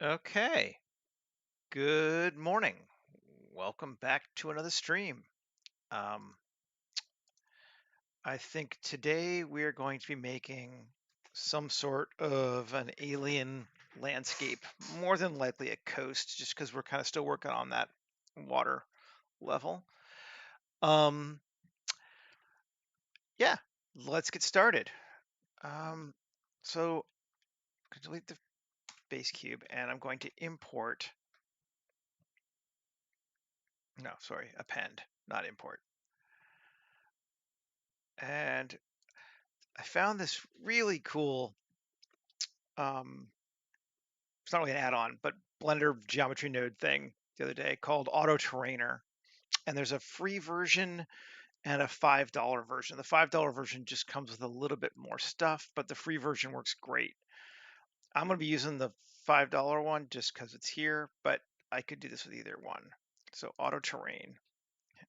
Okay, good morning. Welcome back to another stream. Um, I think today we are going to be making some sort of an alien landscape, more than likely a coast, just because we're kind of still working on that water level. Um, yeah, let's get started. Um, so I'm going to delete the base cube and I'm going to import, no, sorry, append, not import. And I found this really cool, it's not really an add-on, but Blender geometry node thing the other day called Auto Terrainer. And there's a free version and a $5 version. The $5 version just comes with a little bit more stuff, but the free version works great. I'm going to be using the $5 one just because it's here, but I could do this with either one. So Auto Terrain,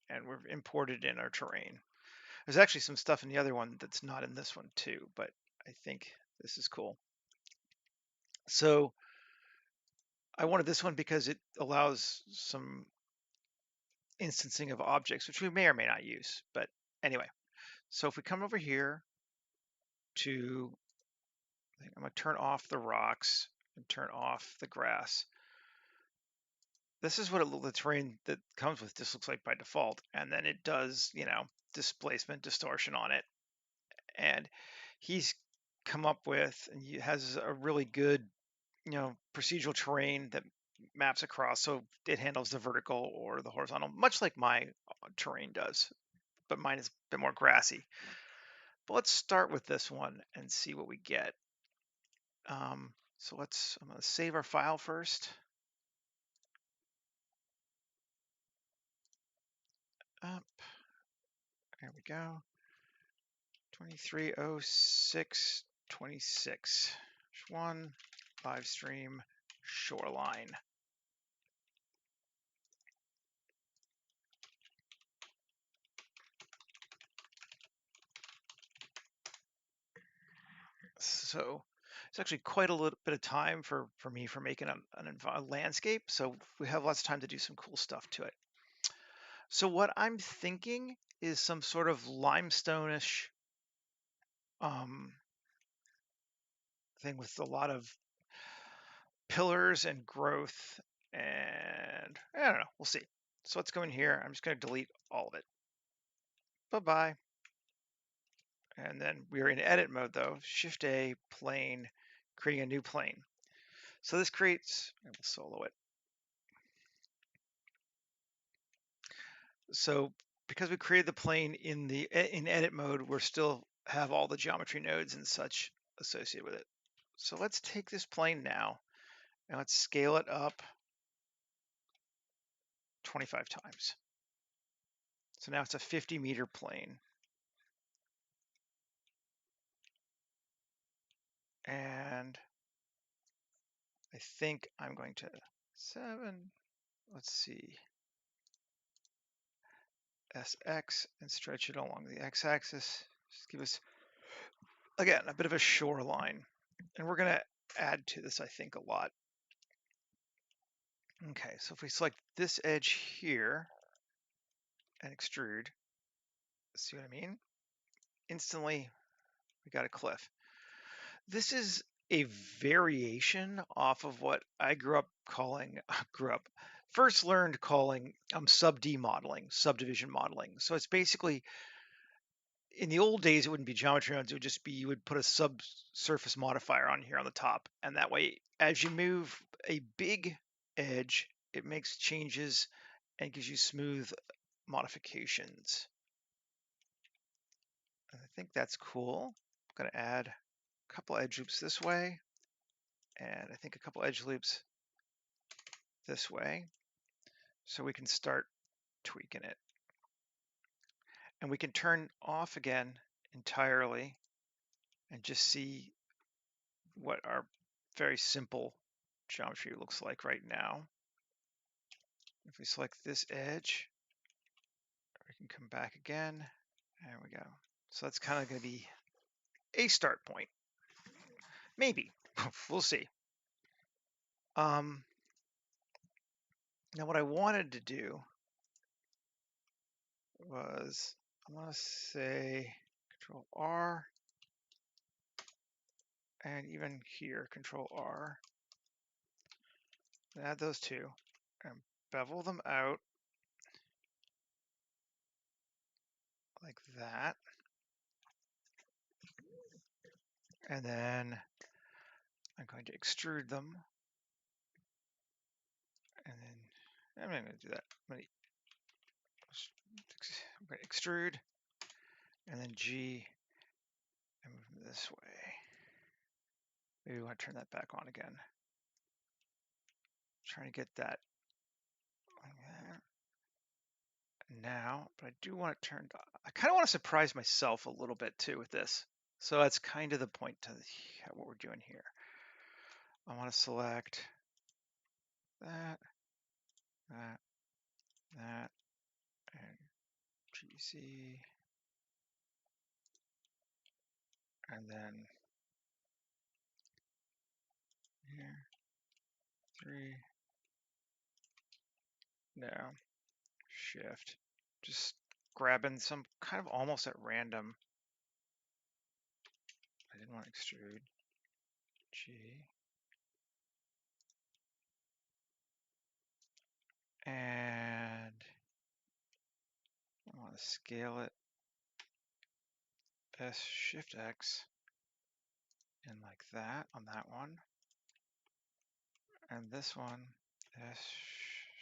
and we've imported in our terrain. There's actually some stuff in the other one that's not in this one too, but I think this is cool. So I wanted this one because it allows some instancing of objects, which we may or may not use. But anyway, so if we come over here to, I'm going to turn off the rocks and turn off the grass. This is what the terrain that comes with just looks like by default. And then it does, displacement distortion on it. And he's come up with, and he has a really good, procedural terrain that maps across. So it handles the vertical or the horizontal, much like my terrain does, but mine is a bit more grassy. But let's start with this one and see what we get. So I'm going to save our file first. Up, there we go. 230626. One live stream shoreline. So it's actually quite a little bit of time for me for making a landscape. So we have lots of time to do some cool stuff to it. So what I'm thinking is some sort of limestone-ish thing with a lot of pillars and growth, and I don't know, we'll see. So let's go in here. I'm just going to delete all of it. Bye-bye. And then we're in edit mode though. Shift A, plane, creating a new plane. So this creates, I will solo it. So because we created the plane in edit mode, we're still have all the geometry nodes and such associated with it. So let's take this plane now and let's scale it up 25 times. So now it's a 50-meter plane. And I think I'm going to 7, let's see, SX and stretch it along the x-axis. Just give us, again, a bit of a shoreline. And we're going to add to this, I think, a lot. Okay, so if we select this edge here and extrude, see what I mean? Instantly, we got a cliff. This is a variation off of what I first learned calling sub-D modeling, subdivision modeling. So it's basically, in the old days, it wouldn't be geometry nodes. It would just be, you would put a subsurface modifier on here on the top. And that way, as you move a big edge, it makes changes and gives you smooth modifications. I think that's cool. I'm going to add a couple edge loops this way, and I think a couple edge loops this way, so we can start tweaking it. And we can turn off again entirely and just see what our very simple geometry looks like right now. If we select this edge, we can come back again. There we go. So that's kind of going to be a start point. Maybe. We'll see. Now what I wanted to do was, I'm going to say Control R, and even here, Control R, and add those two, and bevel them out like that. And then I'm going to extrude them. And then I'm not going to do that. I'm going to extrude, and then G, and move them this way. Maybe we want to turn that back on again. Trying to get that like that. Now, but I do want it turned on. I kind of want to surprise myself a little bit too with this. So that's kind of the point to what we're doing here. I want to select that, that, that, and GC, and then here, 3, no, Shift, just grabbing some kind of almost at random. I didn't want to extrude, G, and I want to scale it, S Shift X, and like that on that one. And this one, S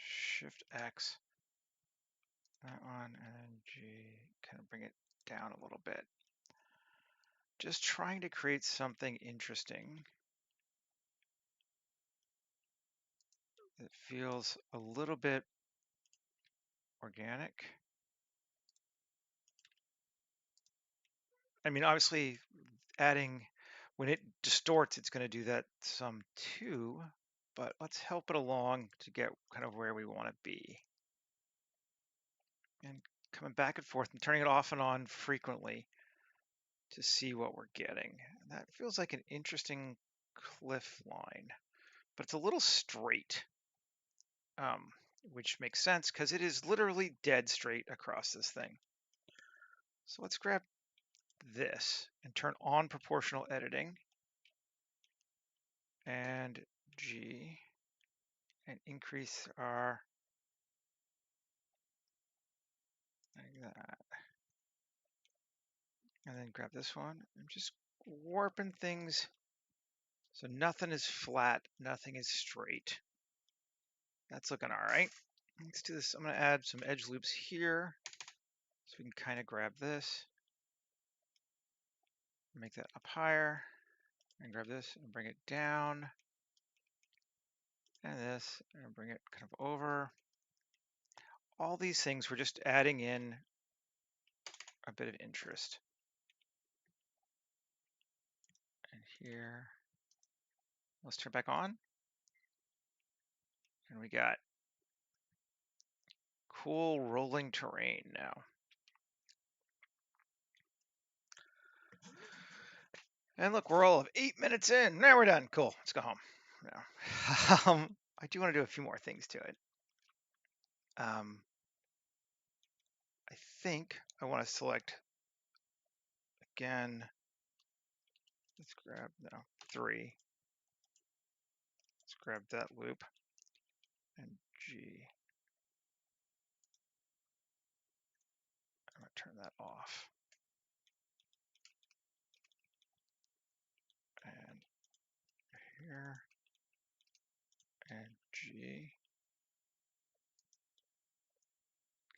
Shift X, that one, and then G, kind of bring it down a little bit. Just trying to create something interesting that feels a little bit organic. I mean, obviously, adding, when it distorts, it's going to do that some too, but let's help it along to get kind of where we want to be. And coming back and forth and turning it off and on frequently to see what we're getting. And that feels like an interesting cliff line, but it's a little straight, which makes sense because it is literally dead straight across this thing. So let's grab this and turn on proportional editing and G and increase our like that. And then grab this one. I'm just warping things so nothing is flat, nothing is straight. That's looking all right. Let's do this. I'm going to add some edge loops here so we can kind of grab this, make that up higher, and grab this and bring it down, and this, and bring it kind of over. All these things, we're just adding in a bit of interest. And here, let's turn back on. And we got cool rolling terrain now. And look, we're all of 8 minutes in. Now we're done. Cool. Let's go home. No. I do want to do a few more things to it. I think I want to select again. Let's grab 3. Let's grab that loop and G. I'm going to turn that off. And here and G.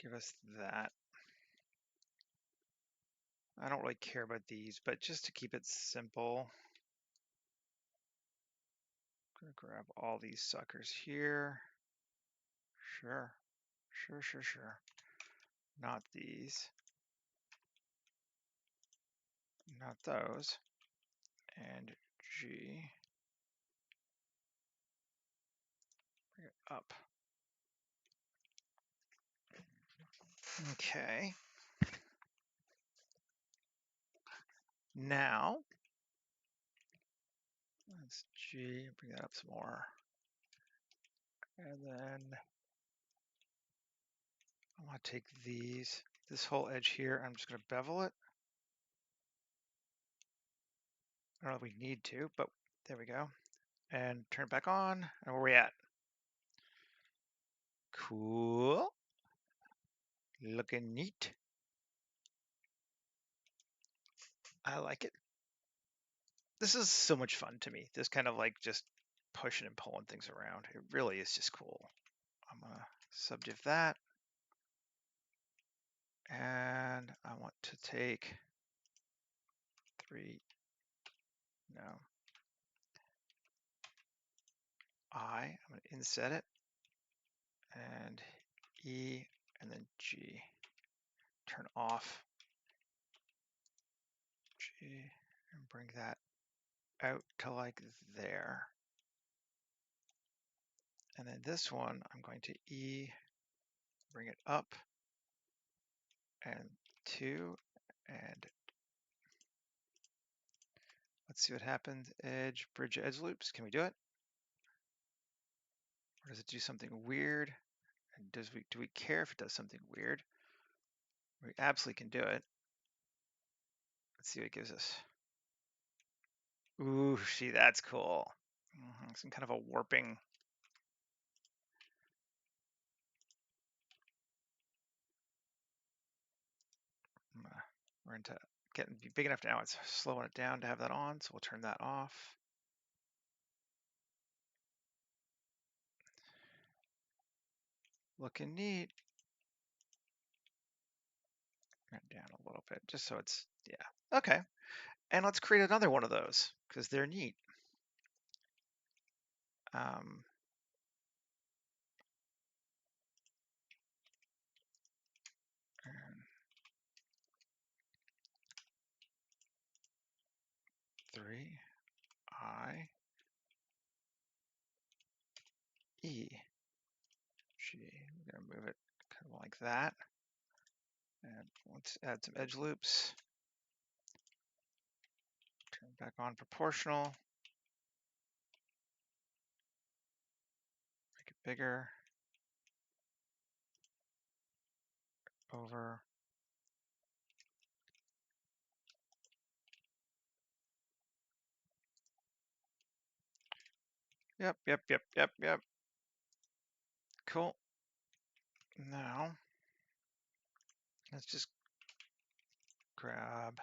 Give us that. I don't really care about these, but just to keep it simple, I'm going to grab all these suckers here. Sure. Not these. Not those. And G. Bring it up. Okay. Now, let's G, bring that up some more. And then I want to take this whole edge here. I'm just going to bevel it. I don't know if we need to, but there we go. And turn it back on. And where are we at? Cool. Looking neat. I like it. This is so much fun to me. This kind of like just pushing and pulling things around. It really is just cool. I'm going to subdiv that. And I want to take 3, no, I'm going to inset it, and E, and then G. Turn off G, and bring that out to like there. And then this one, I'm going to E, bring it up, and 2, and let's see what happens. Edge, bridge, edge loops. Can we do it? Or does it do something weird? And do we care if it does something weird? We absolutely can do it. Let's see what it gives us. Ooh, see, that's cool. Some kind of a warping. We're into getting big enough now. It's slowing it down to have that on, so we'll turn that off. Looking neat. Turn it down a little bit, just so it's, yeah. Okay, and let's create another one of those, because they're neat. And 3, I, E, G. We're going to move it kind of like that. And let's add some edge loops. Turn back on proportional. Make it bigger. Over. Yep. Cool. Now, let's just grab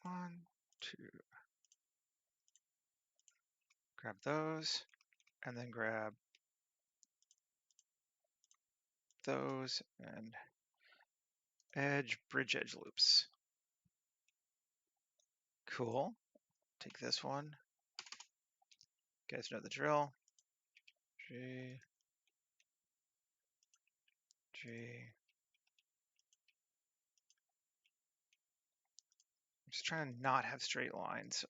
1, 2, grab those, and then grab those, and edge, bridge edge loops. Cool. Take this one. You guys know the drill. G, G. I'm just trying to not have straight lines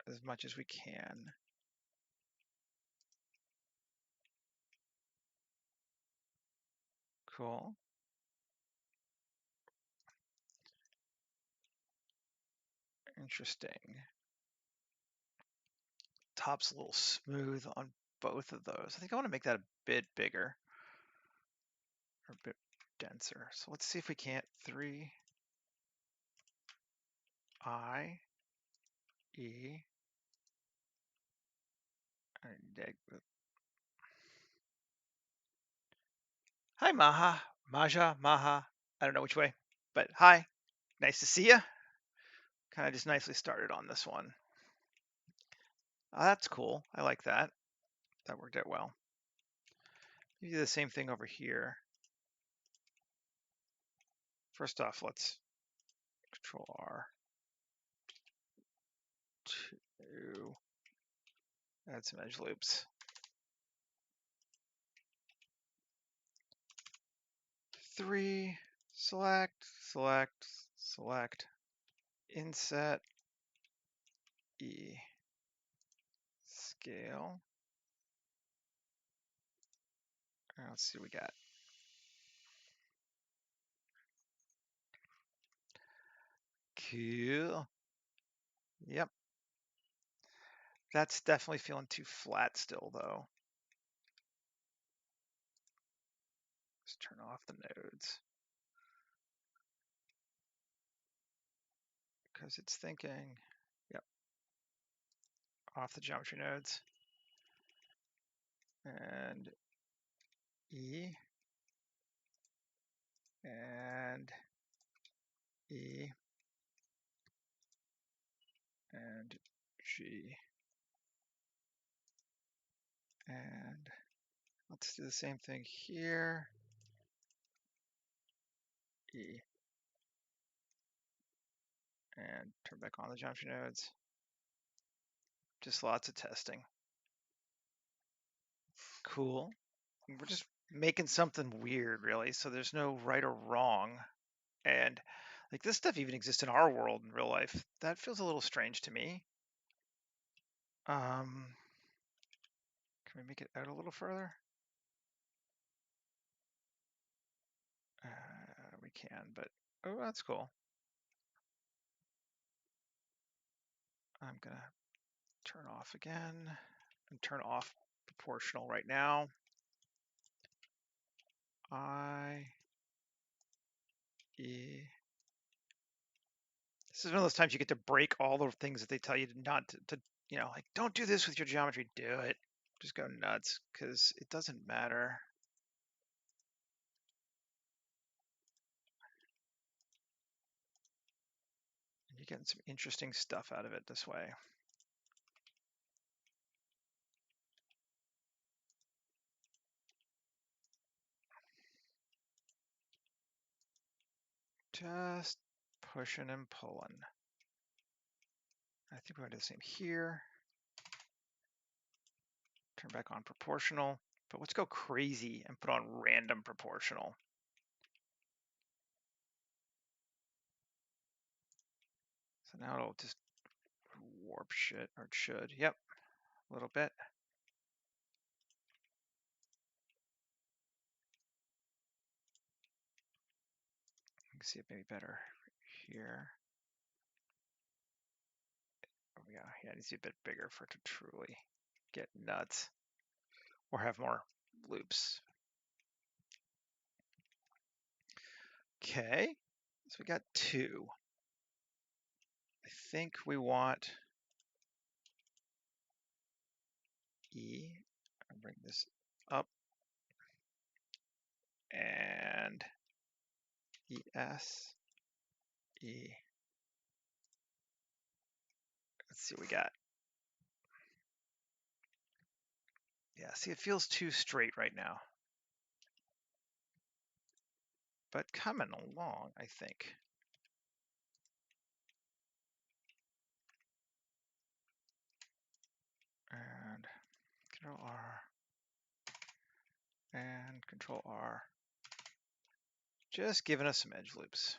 as much as we can. Cool. Interesting. Top's a little smooth on both of those. I think I want to make that a bit bigger, or a bit denser. So let's see if we can't. 3, I, E, hi, Maha, Maja, Maha. I don't know which way, but hi. Nice to see you. Kind of just nicely started on this one. Oh, that's cool. I like that. That worked out well. You do the same thing over here. First off, let's Control R. 2. Add some edge loops. 3. Select. Inset. E. Scale. And let's see what we got. Cool. Yep. That's definitely feeling too flat still, though. Let's turn off the nodes. Because it's thinking, yep, off the geometry nodes. And E. And E. And G. And let's do the same thing here. E. And turn back on the geometry nodes. Just lots of testing. Cool. We're just making something weird, really. So there's no right or wrong. And like this stuff even exists in our world in real life. That feels a little strange to me. Can we make it out a little further? We can, but oh, that's cool. I'm gonna turn off again and turn off proportional right now. I, E. This is one of those times you get to break all the things that they tell you not to you know, like don't do this with your geometry, do it. Just go nuts because it doesn't matter. You're getting some interesting stuff out of it this way. Just pushing and pulling. I think we're going to do the same here. Turn back on proportional, but let's go crazy and put on random proportional. So now it'll just warp shit, or it should. Yep, a little bit. You can see it maybe better here. Oh yeah, it needs to be a bit bigger for it to truly get nuts or have more loops. Okay, so we got 2. I think we want E. I'll bring this up and ES, E. Let's see what we got. Yeah, see, it feels too straight right now. But coming along, I think. And Control R. And Control R. Just giving us some edge loops.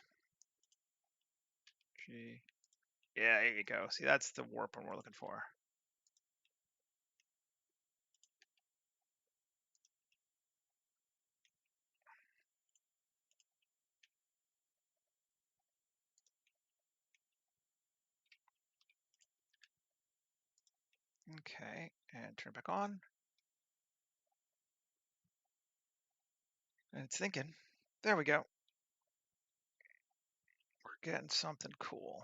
G. Yeah, there you go. See, that's the warp we're looking for. Okay, and turn back on. And it's thinking. There we go. We're getting something cool.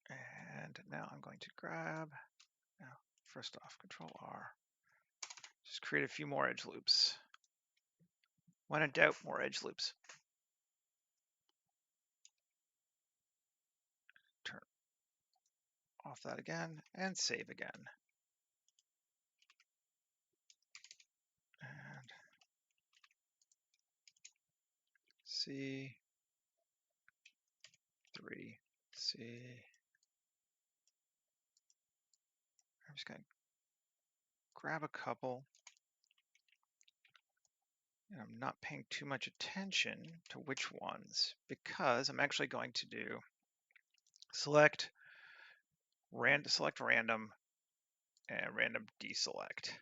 And now I'm going to grab, now first off, Control R. Just create a few more edge loops. When in doubt, more edge loops. Turn off that again and save again. And C3, C. I'm just going to grab a couple. And I'm not paying too much attention to which ones because I'm actually going to do select random and random deselect.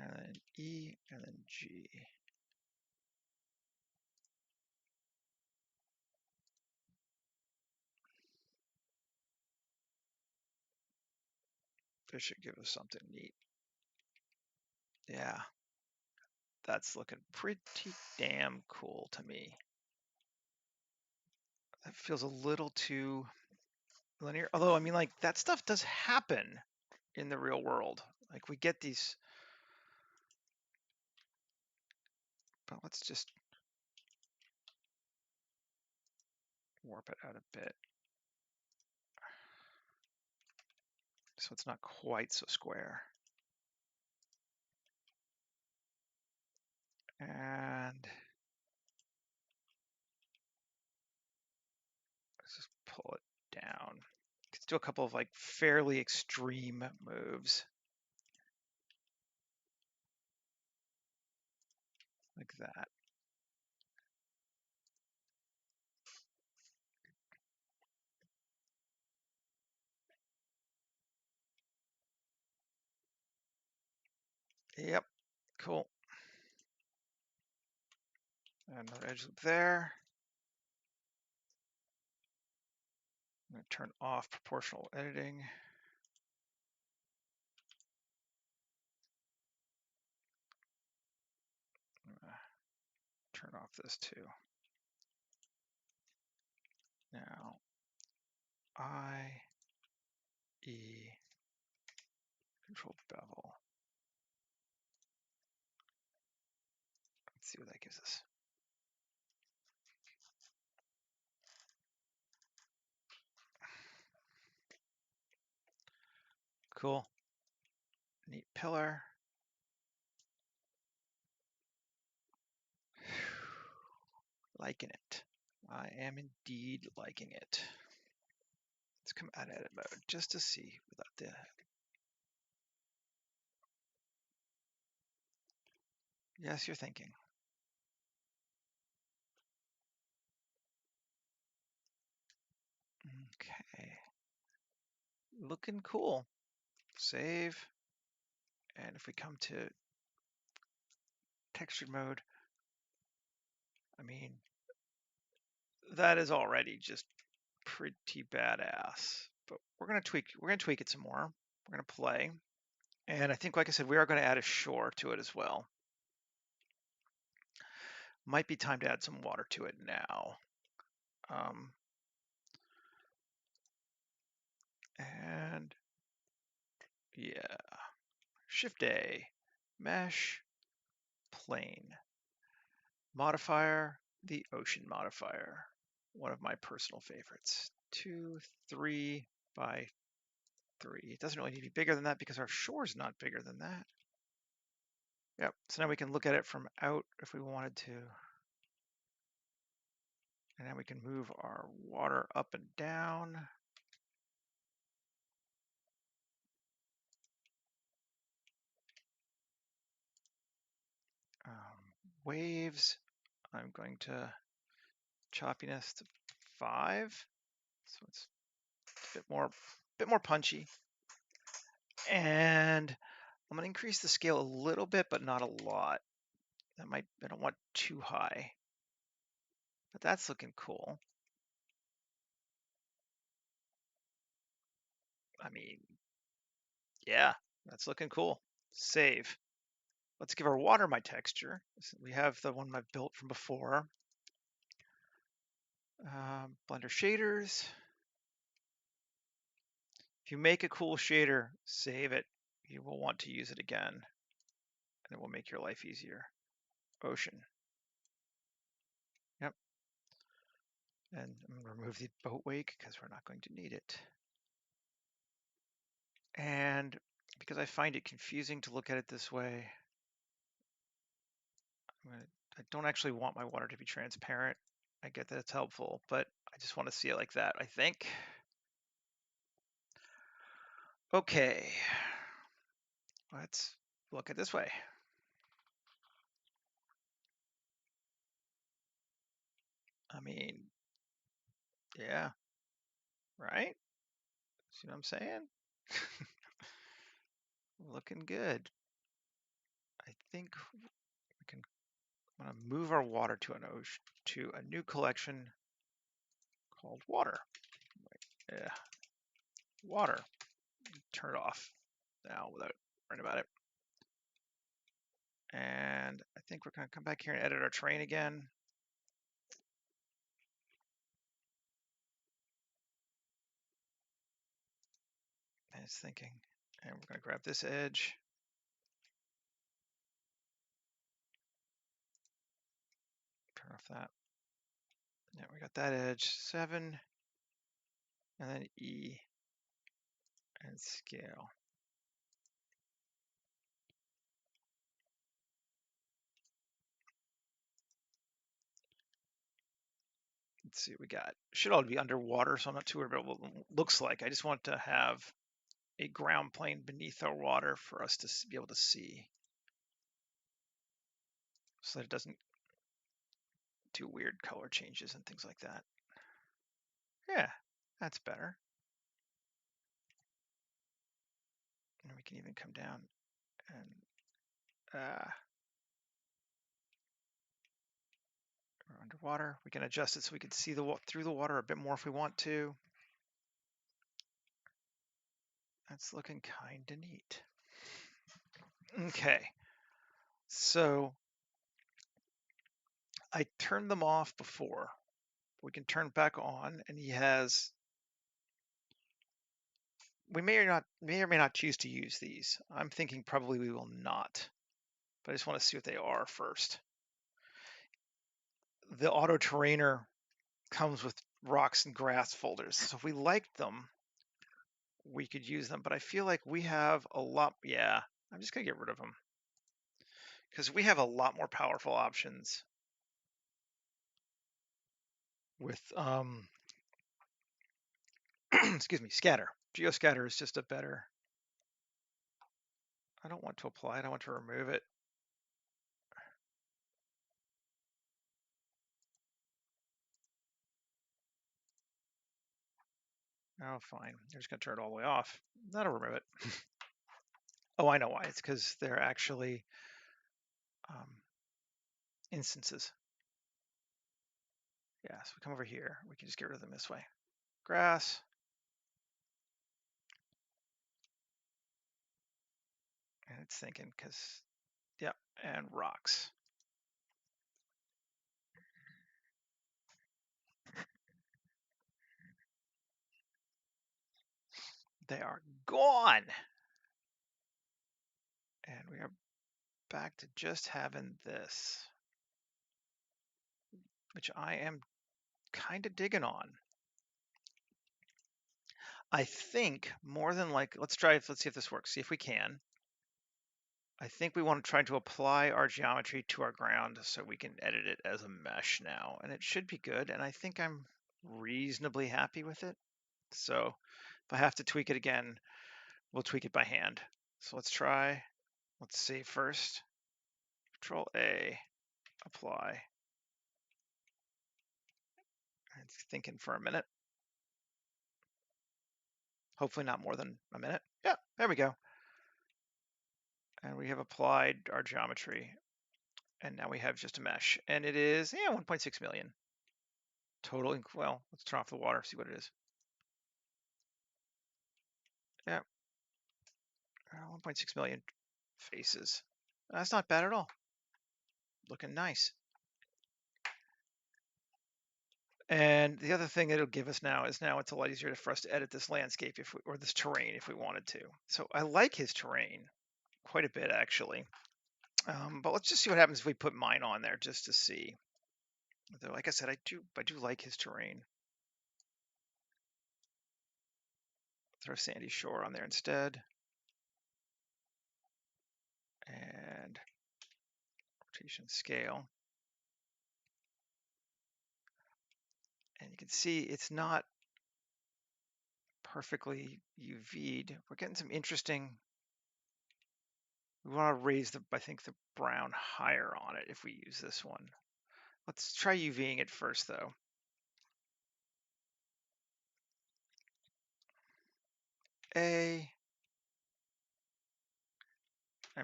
and then E, and then G. This should give us something neat. Yeah, that's looking pretty damn cool to me. That feels a little too linear. Although, I mean, like, that stuff does happen in the real world. Like, we get these, but let's just warp it out a bit. So it's not quite so square. And let's just pull it down. Let's do a couple of like fairly extreme moves. Like that. Yep, cool. Another edge loop there. I'm going to turn off proportional editing. I'm going to turn off this too. Now, I, E, control bevel. Let's see what that gives us. Cool. Neat pillar. Liking it. I am indeed liking it. Let's come out of edit mode just to see without the. Yes, you're thinking. Okay. Looking cool. Save. And if we come to textured mode, I mean, that is already just pretty badass. But we're gonna tweak it some more. We're gonna play. And I think, like I said, we are gonna add a shore to it as well. Might be time to add some water to it now. And yeah, Shift A, mesh, plane. Modifier, the ocean modifier. One of my personal favorites. 2, 3 by 3. It doesn't really need to be bigger than that because our shore's not bigger than that. Yep, so now we can look at it from out if we wanted to. And then we can move our water up and down. Waves, I'm going to choppiness to 5. So it's a bit more punchy. And I'm going to increase the scale a little bit, but not a lot. I don't want too high. But that's looking cool. I mean, yeah, that's looking cool. Save. Let's give our water my texture. We have the one I've built from before. Blender shaders. If you make a cool shader, save it. You will want to use it again, and it will make your life easier. Ocean. Yep. And I'm going to remove the boat wake because we're not going to need it. And because I find it confusing to look at it this way, I don't actually want my water to be transparent. I get that it's helpful, but I just want to see it like that, I think. Okay, let's look at this way. I mean, yeah, right? See what I'm saying? Looking good. I think we can want to move our water to an ocean, to a new collection called water. Yeah, water. Turn it off now without worrying about it. And I think we're going to come back here and edit our terrain again. And it's thinking. And we're going to grab this edge. Turn off that. Yeah, we got that edge. 7. And then E. And scale. Let's see what we got. Should all be underwater, so I'm not too worried about what it looks like. I just want to have a ground plane beneath our water for us to be able to see, so that it doesn't do weird color changes and things like that. Yeah, that's better. And we can even come down and we're underwater. We can adjust it so we can see through the water a bit more if we want to. That's looking kind of neat. Okay, so I turned them off before. We can turn back on, and he has. We may or may not choose to use these. I'm thinking probably we will not, but I just want to see what they are first. The auto terrainer comes with rocks and grass folders, so if we liked them, we could use them. But I feel like we have a lot. Yeah, I'm just gonna get rid of them because we have a lot more powerful options with excuse me, scatter. Geoscatter is just a better. I don't want to apply it. I want to remove it. Oh, fine. They're just going to turn it all the way off. That'll remove it. Oh, I know why. It's because they're actually instances. Yeah, so we come over here. We can just get rid of them this way. Grass. And it's thinking because, yep, and rocks. They are gone. And we are back to just having this, which I am kind of digging on. I think more than like, let's see if this works. See if we can. I think we want to try to apply our geometry to our ground so we can edit it as a mesh now, and it should be good. And I think I'm reasonably happy with it. So if I have to tweak it again, we'll tweak it by hand. So let's try, let's see first, Control A, apply. It's thinking for a minute. Hopefully not more than a minute. Yeah, there we go. And we have applied our geometry. And now we have just a mesh. And it is, 1.6 million. Total, well, let's turn off the water, see what it is. Yeah, 1.6 million faces. That's not bad at all. Looking nice. And the other thing it'll give us now is it's a lot easier for us to edit this landscape or this terrain if we wanted to. So I like his terrain quite a bit actually. But let's just see what happens if we put mine on there just to see. Though, like I said, I do like his terrain. Throw Sandy Shore on there instead. And rotation scale. And you can see it's not perfectly UV'd. We're getting some interesting. We want to raise I think the brown higher on it if we use this one. Let's try UVing it first though. I'm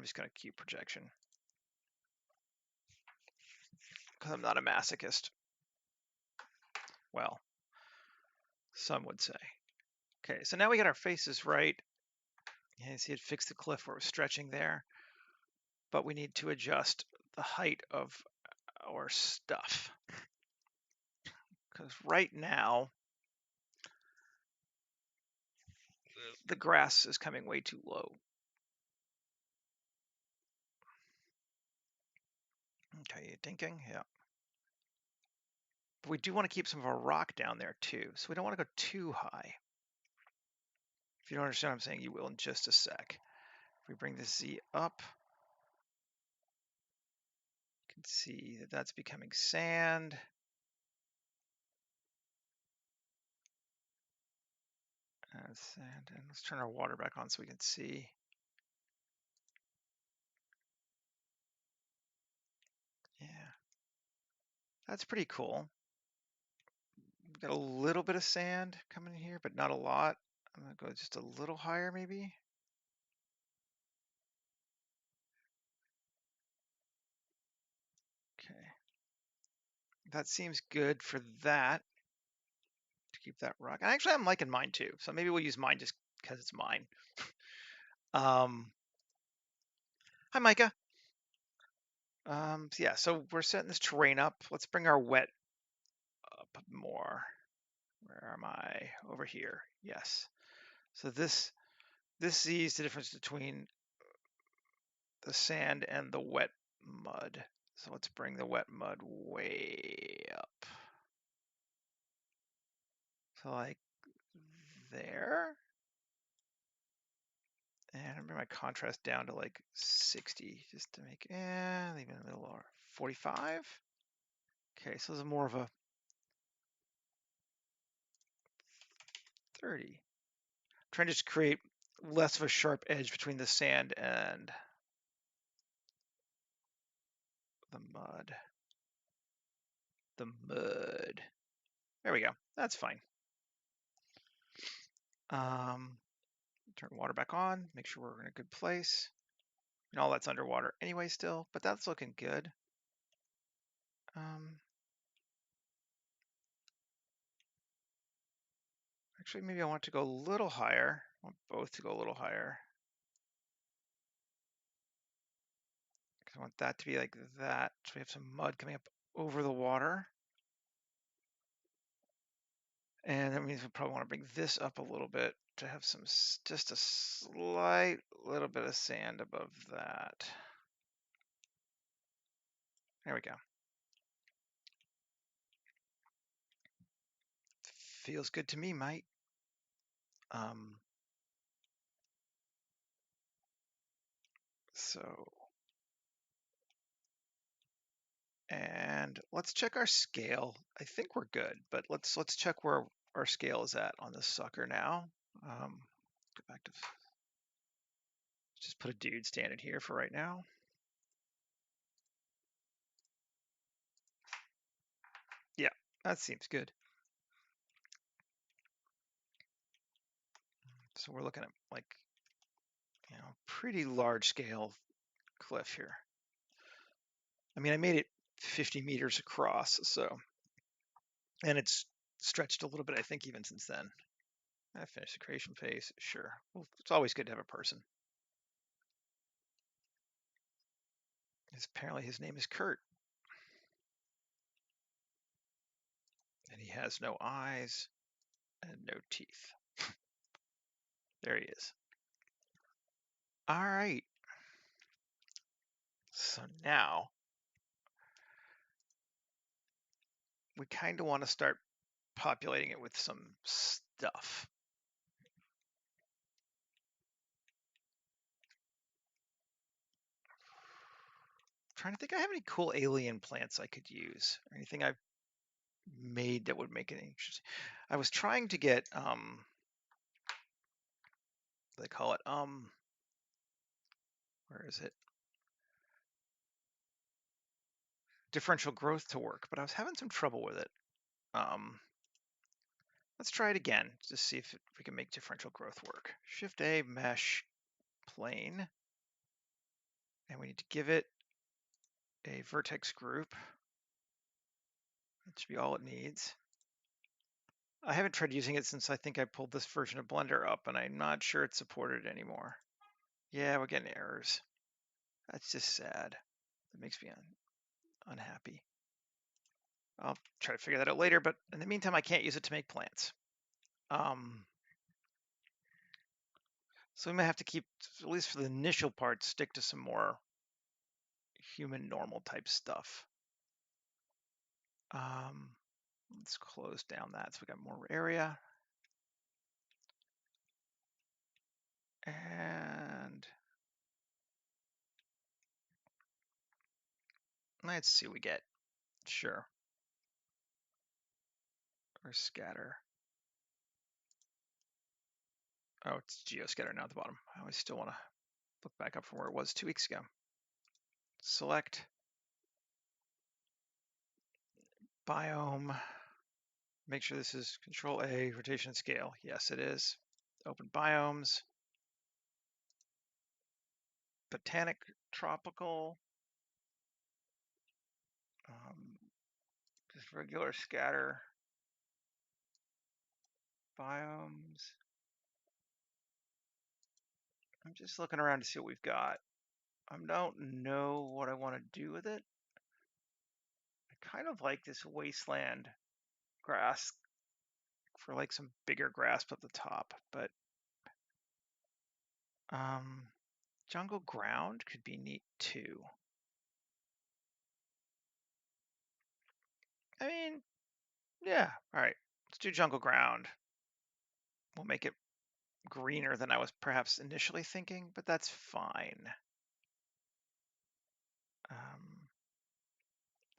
just going to keep projection. because I'm not a masochist. Well, some would say. Okay, so now we got our faces right. You see it fixed the cliff where it was stretching there. But we need to adjust the height of our stuff. Because right now, the grass is coming way too low. Okay, you thinking? Yeah. But we do want to keep some of our rock down there too, so we don't want to go too high. If you don't understand what I'm saying, you will in just a sec. If we bring the Z up, you can see that that's becoming sand. Sand. And let's turn our water back on so we can see. Yeah, that's pretty cool. We've got a little bit of sand coming in here, but not a lot. I'm gonna go just a little higher maybe. Okay. That seems good for that. To keep that rock. And actually I'm liking mine too. So maybe we'll use mine just because it's mine. Hi Micah. So yeah, so we're setting this terrain up. Let's bring our wet up more. Where am I? Over here. Yes. So this sees the difference between the sand and the wet mud. So let's bring the wet mud way up. So like there. And bring my contrast down to like 60 just to make, leave it in the middle or 45. Okay, so this is more of a 30. I'm trying to just create less of a sharp edge between the sand and the mud. There we go. That's fine. Turn water back on, make sure we're in a good place. And all that's underwater anyway still, but that's looking good. Actually, maybe I want to go a little higher. I want both to go a little higher. Because I want that to be like that. So we have some mud coming up over the water. And that means we probably want to bring this up a little bit to have some, just a slight little bit of sand above that. There we go. Feels good to me, mate. So, and let's check our scale. I think we're good, but let's check where our scale is at on this sucker now. Go back to, just put a dude standing here for right now. Yeah, that seems good. So we're looking at like, pretty large scale cliff here. I mean, I made it 50 meters across, so, and it's stretched a little bit, I think, even since then. I finished the creation phase, sure. Well, it's always good to have a person. Apparently his name is Kurt. And he has no eyes and no teeth. There he is. All right. So now we kind of want to start populating it with some stuff. I'm trying to think, I have any cool alien plants I could use, or anything I've made that would make it interesting. I was trying to get what do they call it? Where is it? Differential growth to work, but I was having some trouble with it. Let's try it again to see if we can make differential growth work. Shift A, mesh, plane, and we need to give it a vertex group. That should be all it needs. I haven't tried using it since I think I pulled this version of Blender up, and I'm not sure it's supported anymore. Yeah, we're getting errors. That's just sad. That makes me unhappy. I'll try to figure that out later, but in the meantime, I can't use it to make plants. So we might have to keep, at least for the initial part, stick to some more human normal type stuff. Let's close down that so we got more area. And let's see what we get. Sure. Or scatter. Oh, it's geoscatter now at the bottom. I always still want to look back up from where it was 2 weeks ago. Select biome. Make sure this is Control A, rotation scale. Yes, it is. Open biomes. Botanic, tropical. Just regular scatter. Biomes. I'm just looking around to see what we've got. I don't know what I want to do with it. I kind of like this wasteland grass for like some bigger grass up the top, but jungle ground could be neat too. I mean, yeah, all right, let's do jungle ground. We'll make it greener than I was perhaps initially thinking, but that's fine.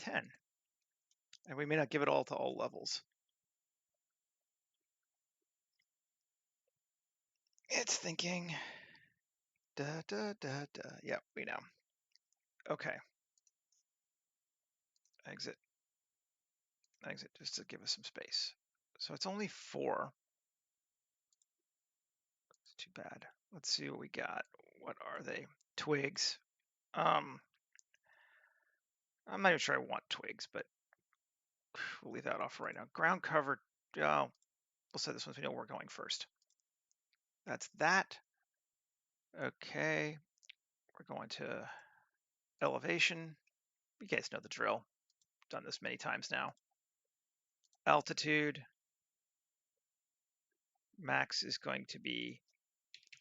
10. And we may not give it all to all levels. It's thinking. Da, da, da, da. Yep, we know. Okay. Exit. Exit, just to give us some space. So it's only 4. It's too bad. Let's see what we got. What are they? Twigs. I'm not even sure I want twigs, but we'll leave that off for right now. Ground cover. Oh, we'll set this one so we know we're going first. That's that. Okay. We're going to elevation. You guys know the drill. Done this many times now. Altitude. Max is going to be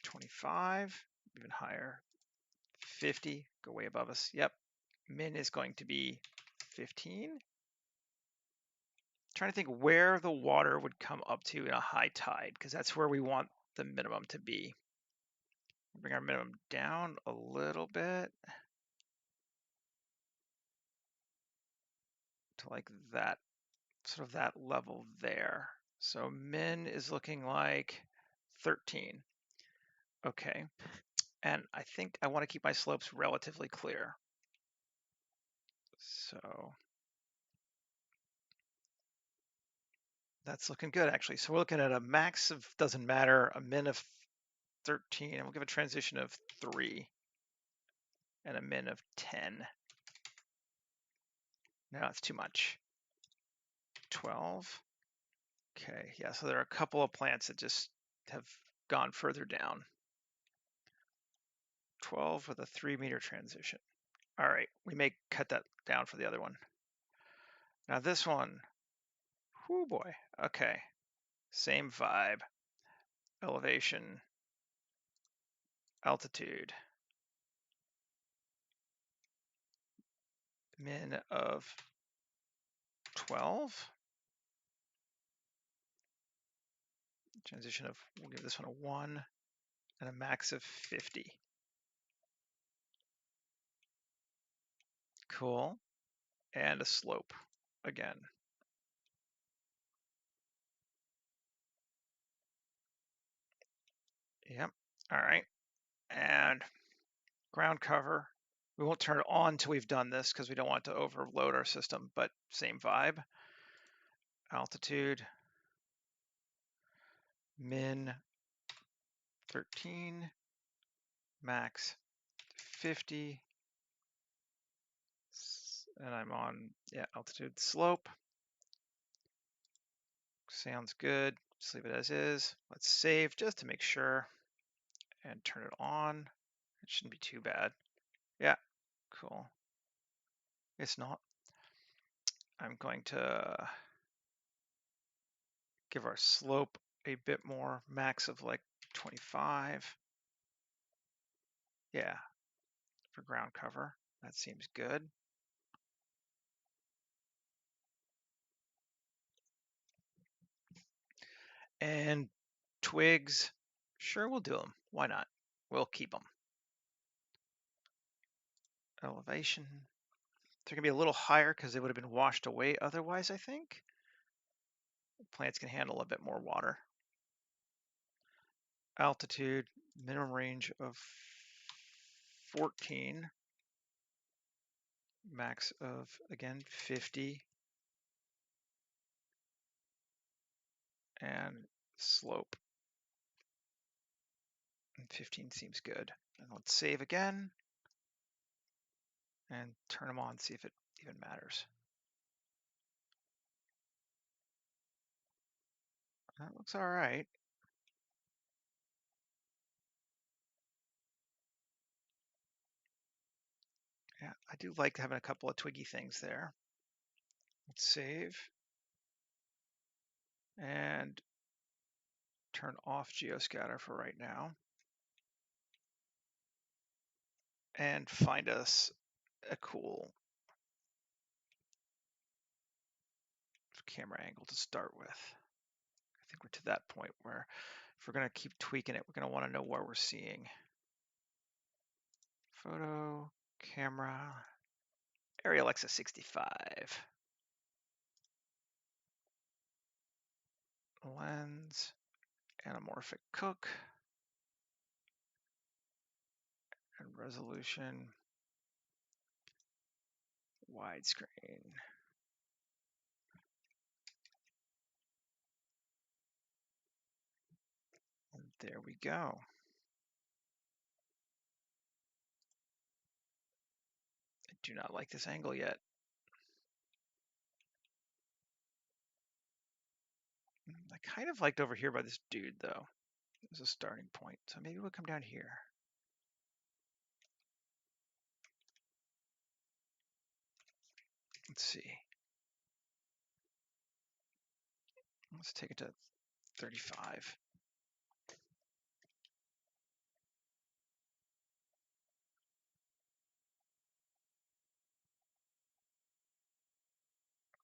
25, even higher. 50, go way above us. Yep. Min is going to be 15. Trying to think where the water would come up to in a high tide, because that's where we want the minimum to be. Bring our minimum down a little bit to like that, sort of that level there. So min is looking like 13. Okay. And I think I want to keep my slopes relatively clear. So that's looking good, actually. So we're looking at a max of, doesn't matter, a min of 13, and we'll give a transition of 3 and a min of 10. No, it's too much. 12. Okay, yeah, so there are a couple of plants that just have gone further down. 12 with a 3-meter transition. All right, we may cut that down for the other one. Now this one, whoo boy, okay. Same vibe. Elevation, altitude. Min of 12. Transition of, we'll give this one a 1 and a max of 50. Cool. And a slope again. Yep. All right. And ground cover. We won't turn it on until we've done this because we don't want to overload our system, but same vibe. Altitude. Min 13. Max 50. And I'm on, yeah, altitude slope. Sounds good. Just leave it as is. Let's save just to make sure and turn it on. It shouldn't be too bad. Yeah, cool. It's not. I'm going to give our slope a bit more, max of like 25. Yeah, for ground cover. That seems good. And twigs, sure, we'll do them. Why not? We'll keep them. Elevation. They're going to be a little higher because they would have been washed away otherwise, I think. Plants can handle a bit more water. Altitude, minimum range of 14. Max of, again, 50. And slope. 15 seems good. And let's save again. And turn them on, see if it even matters. That looks all right. Yeah, I do like having a couple of twiggy things there. Let's save. And turn off geoscatter for right now. And find us a cool camera angle to start with. I think we're to that point where if we're going to keep tweaking it, we're going to want to know where we're seeing. Photo, camera, Arri Alexa 65. Lens, anamorphic cook, and resolution, widescreen. And there we go. I do not like this angle yet. I kind of liked over here by this dude though, as a starting point. So maybe we'll come down here. Let's see. Let's take it to 35.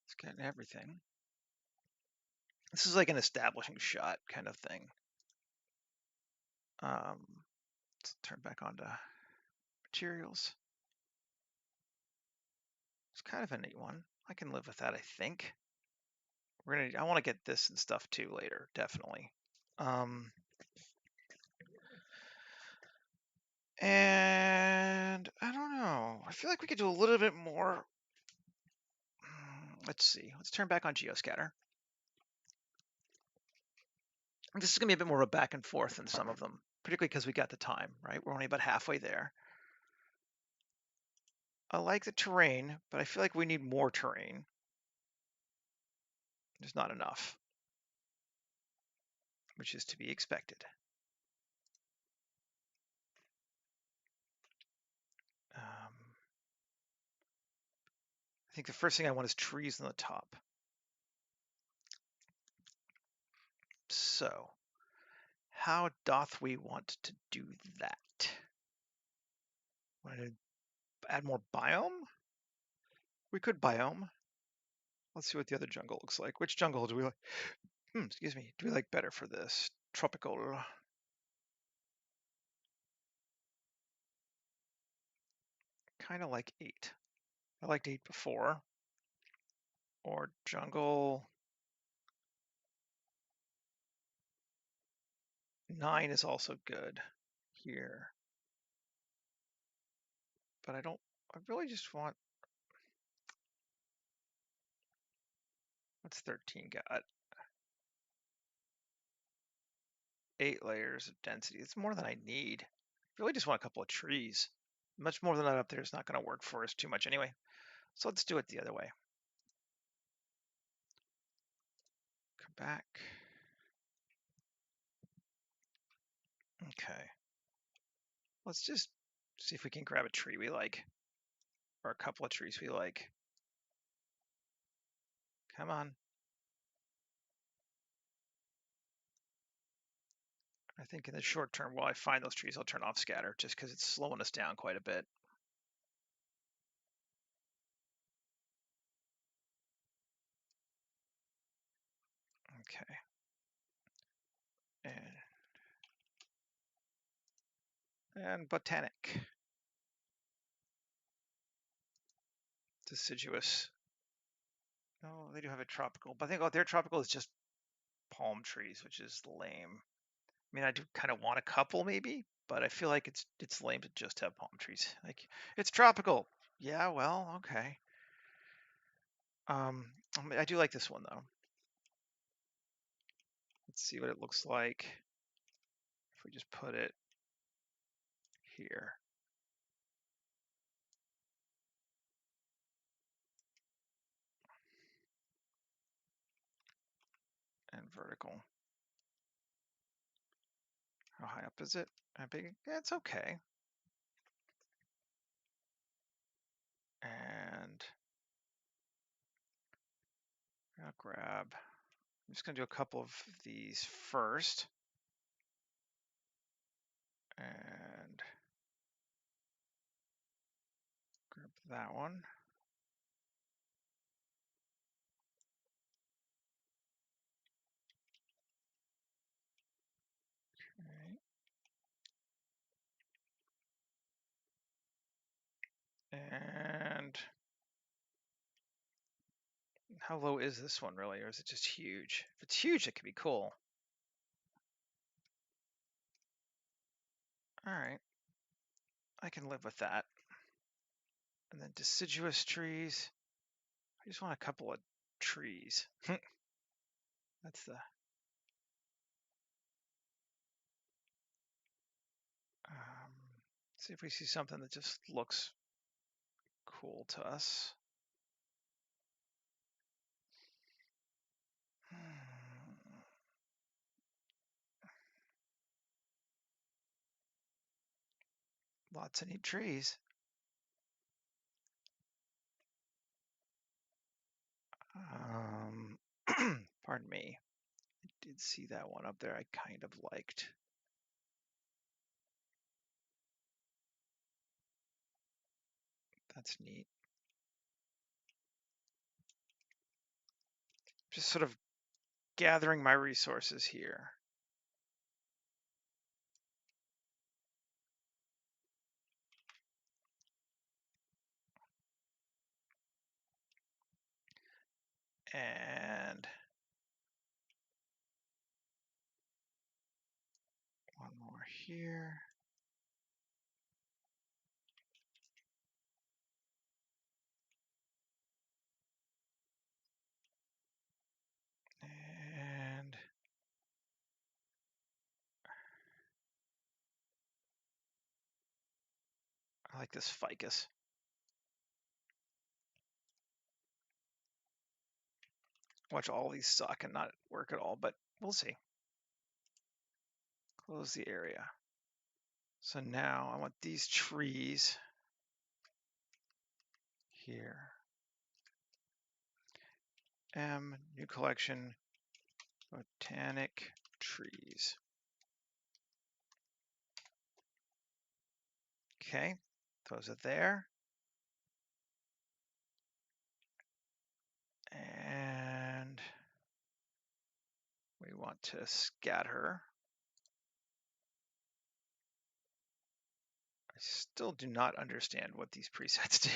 It's getting everything. This is like an establishing shot kind of thing. Let's turn back on to materials. It's kind of a neat one. I can live with that, I think. I want to get this and stuff too later, definitely. And I don't know. I feel like we could do a little bit more. Let's see. Let's turn back on geoscatter. This is going to be a bit more of a back and forth than some of them, particularly because we got the time, right? We're only about halfway there. I like the terrain, but I feel like we need more terrain. There's not enough, which is to be expected. I think the first thing I want is trees on the top. So, how doth we want to do that? Want to add more biome? We could biome. Let's see what the other jungle looks like. Which jungle do we like? Excuse me. Do we like better for this? Tropical. Kind of like 8. I liked 8 before. Or jungle. 9 is also good here. But I really just want, what's 13 got? 8 layers of density. It's more than I need. I really just want a couple of trees. Much more than that up there is not going to work for us too much anyway. So let's do it the other way. back. Okay. Let's just see if we can grab a tree we like, or a couple of trees we like. Come on. I think in the short term, while I find those trees, I'll turn off scatter just because it's slowing us down quite a bit. Okay. And botanic. Deciduous. No, they do have a tropical, but I think their tropical is just palm trees, which is lame. I mean, I do kind of want a couple maybe, but I feel like it's lame to just have palm trees. Like it's tropical. Yeah, well, okay. I do like this one though. Let's see what it looks like if we just put it here. And vertical. How high up is it? How big? Yeah, it's okay. And I'll grab, I'm just gonna do a couple of these first. And grab that one. Okay. And how low is this one really, or is it just huge? If it's huge, it could be cool. All right, I can live with that. And then deciduous trees. I just want a couple of trees. That's the. See if we see something that just looks cool to us. Lots of neat trees. Pardon me. I did see that one up there I kind of liked. That's neat. Just sort of gathering my resources here. And one more here. And I like this ficus. Watch all these suck and not work at all, but we'll see. Close the area. So now I want these trees here. New collection, botanic trees. Okay, those are there. And we want to scatter. I still do not understand what these presets do.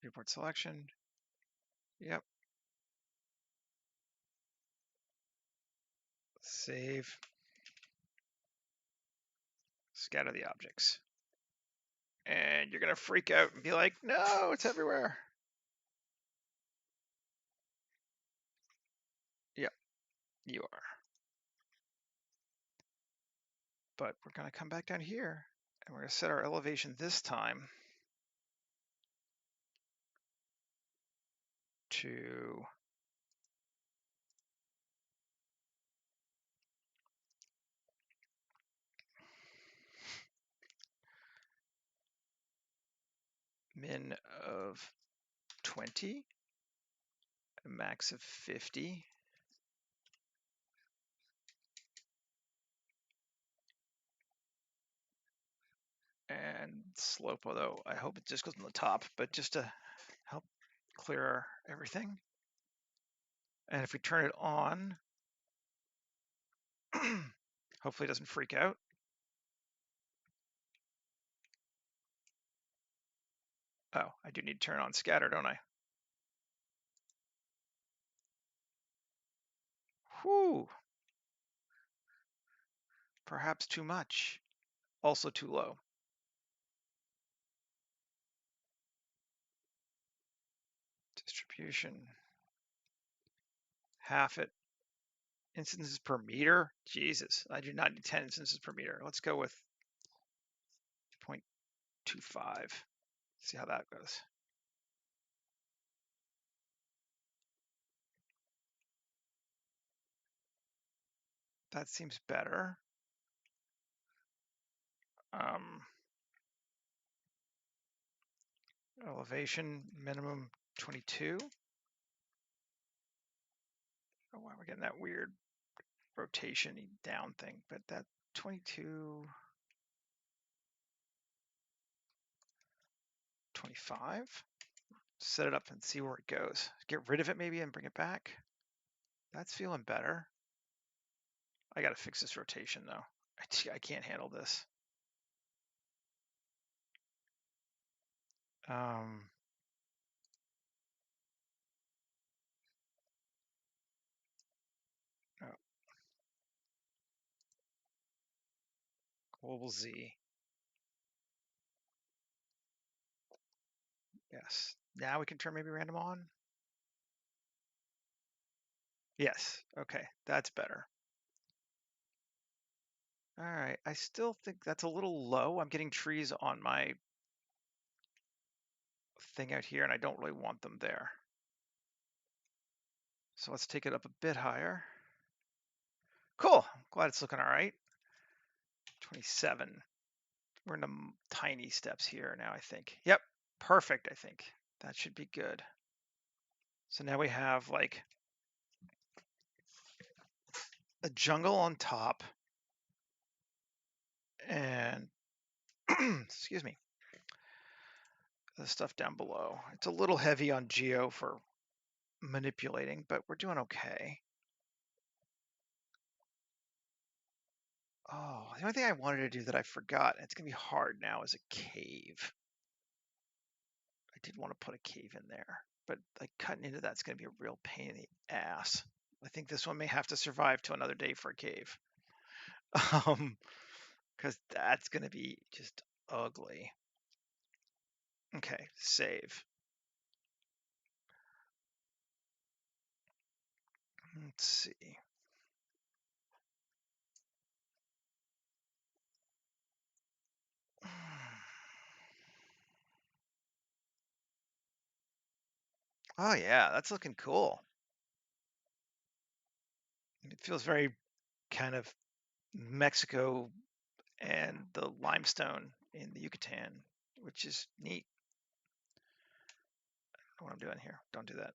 Report selection. Yep. Save. Scatter the objects. And you're going to freak out and be like, no, it's everywhere. Yep, you are. But we're going to come back down here and we're going to set our elevation this time to min of 20, a max of 50. And slope, although I hope it just goes on the top, but just to help clear everything. And if we turn it on, hopefully it doesn't freak out. Oh, I do need to turn on scatter, don't I? Whew. Perhaps too much. Also too low. Distribution. Half it. Instances per meter? Jesus, I do not need 10 instances per meter. Let's go with 0.25. See how that goes. That seems better. Elevation minimum 22. Oh, wow, we're getting that weird rotation down thing, but that 22, 25. Set it up and see where it goes. Get rid of it maybe and bring it back. That's feeling better. I got to fix this rotation though. I can't handle this. Oh. Global Z. Yes. Now we can turn maybe random on. Yes. Okay. That's better. All right. I still think that's a little low. I'm getting trees on my thing out here and I don't really want them there. So let's take it up a bit higher. Cool. Glad it's looking all right. 27. We're in the tiny steps here now, I think. Yep. Perfect, I think. That should be good. So now we have like a jungle on top and excuse me, the stuff down below. It's a little heavy on geo for manipulating, but we're doing okay. Oh, the only thing I wanted to do that I forgot, and it's gonna be hard now, is a cave. I did want to put a cave in there, but like cutting into that's gonna be a real pain in the ass. I think this one may have to survive to another day for a cave. Because that's gonna be just ugly. Okay, save. Let's see. Oh yeah, that's looking cool. It feels very kind of Mexico and the limestone in the Yucatan, which is neat. I don't know what I'm doing here. Don't do that.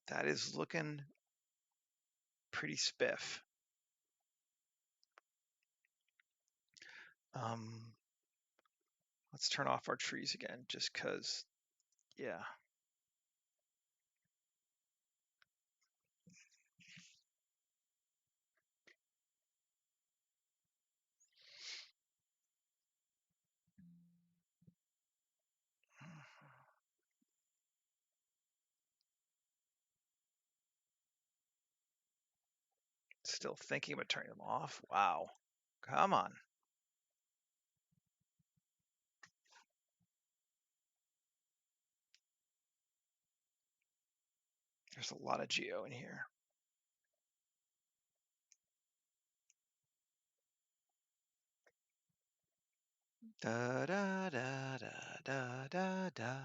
That is looking pretty spiff. Let's turn off our trees again, just because, yeah. Still thinking about turning them off. Wow. Come on. There's a lot of geo in here. Da da da da da da da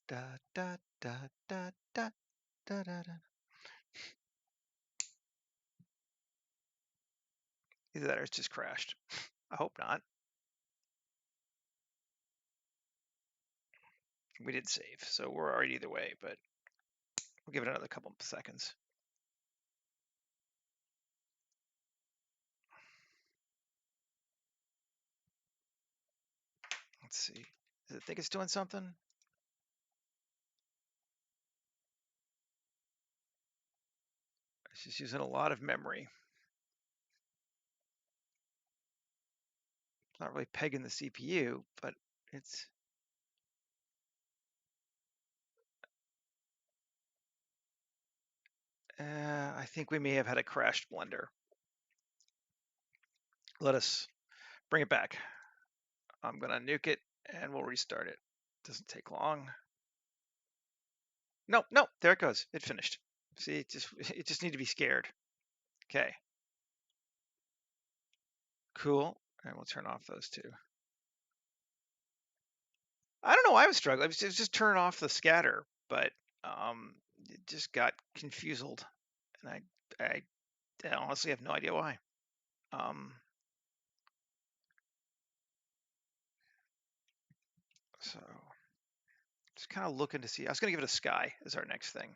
da da da da da da da. Either that or it's just crashed. I hope not. We did save, so we're alright either way, but we'll give it another couple of seconds. Let's see. Does it think it's doing something? It's just using a lot of memory. It's not really pegging the CPU, but it's... I think we may have had a crashed Blender. Let us bring it back. I'm gonna nuke it and we'll restart it. Doesn't take long. No, there it goes. It finished. See, it just need to be scared. Okay. Cool. And we'll turn off those two. I don't know why I was struggling. It was just turn off the scatter, but it just got confused, and I honestly have no idea why. So just kind of looking to see. I was going to give it a sky as our next thing.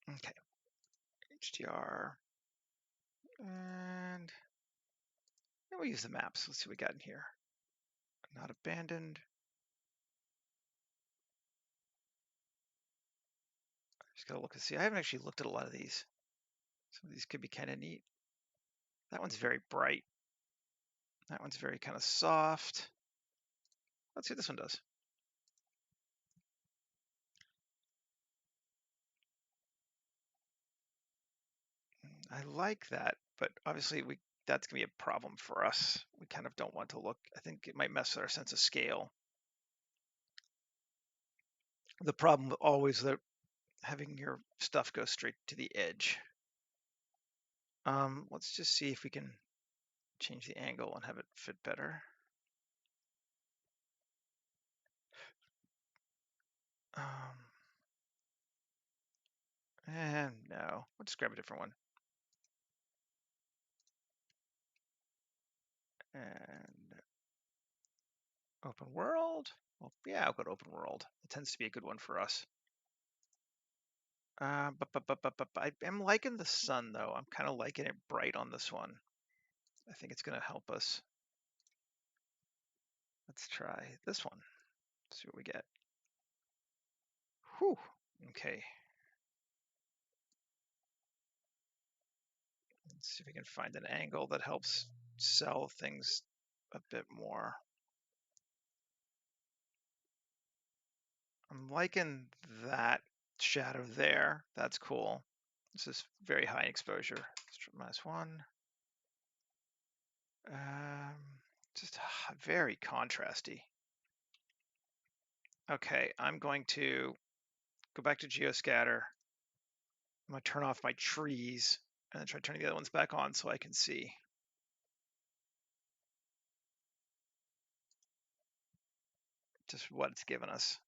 Okay, HDR, and then we'll use the maps. Let's see what we got in here. Not abandoned. Just gotta look and see. I haven't actually looked at a lot of these. Some of these could be kind of neat. That one's very bright. That one's very kind of soft. Let's see what this one does. I like that, but obviously that's gonna be a problem for us. We kind of don't want to look. I think it might mess with our sense of scale. The problem always that having your stuff go straight to the edge. Let's just see if we can change the angle and have it fit better. And no, we'll just grab a different one. And open world. Well, yeah, I'll go to open world. It tends to be a good one for us. But I am liking the sun though. I'm kind of liking it bright on this one. I think it's going to help us. Let's try this one. See what we get. Whew. Okay. Let's see if we can find an angle that helps sell things a bit more. I'm liking that shadow there. That's cool. This is very high exposure. -1. Just very contrasty. Okay, I'm going to go back to Geoscatter. I'm going to turn off my trees and then try turning the other ones back on so I can see. Just what it's given us.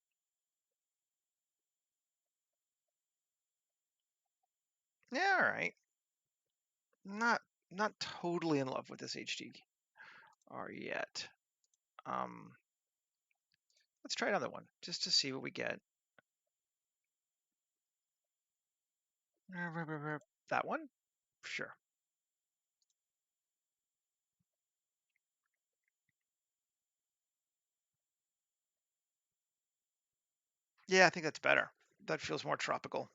Yeah, all right. Not totally in love with this HDR yet. Let's try another one just to see what we get. That one? Sure. Yeah, I think that's better. That feels more tropical.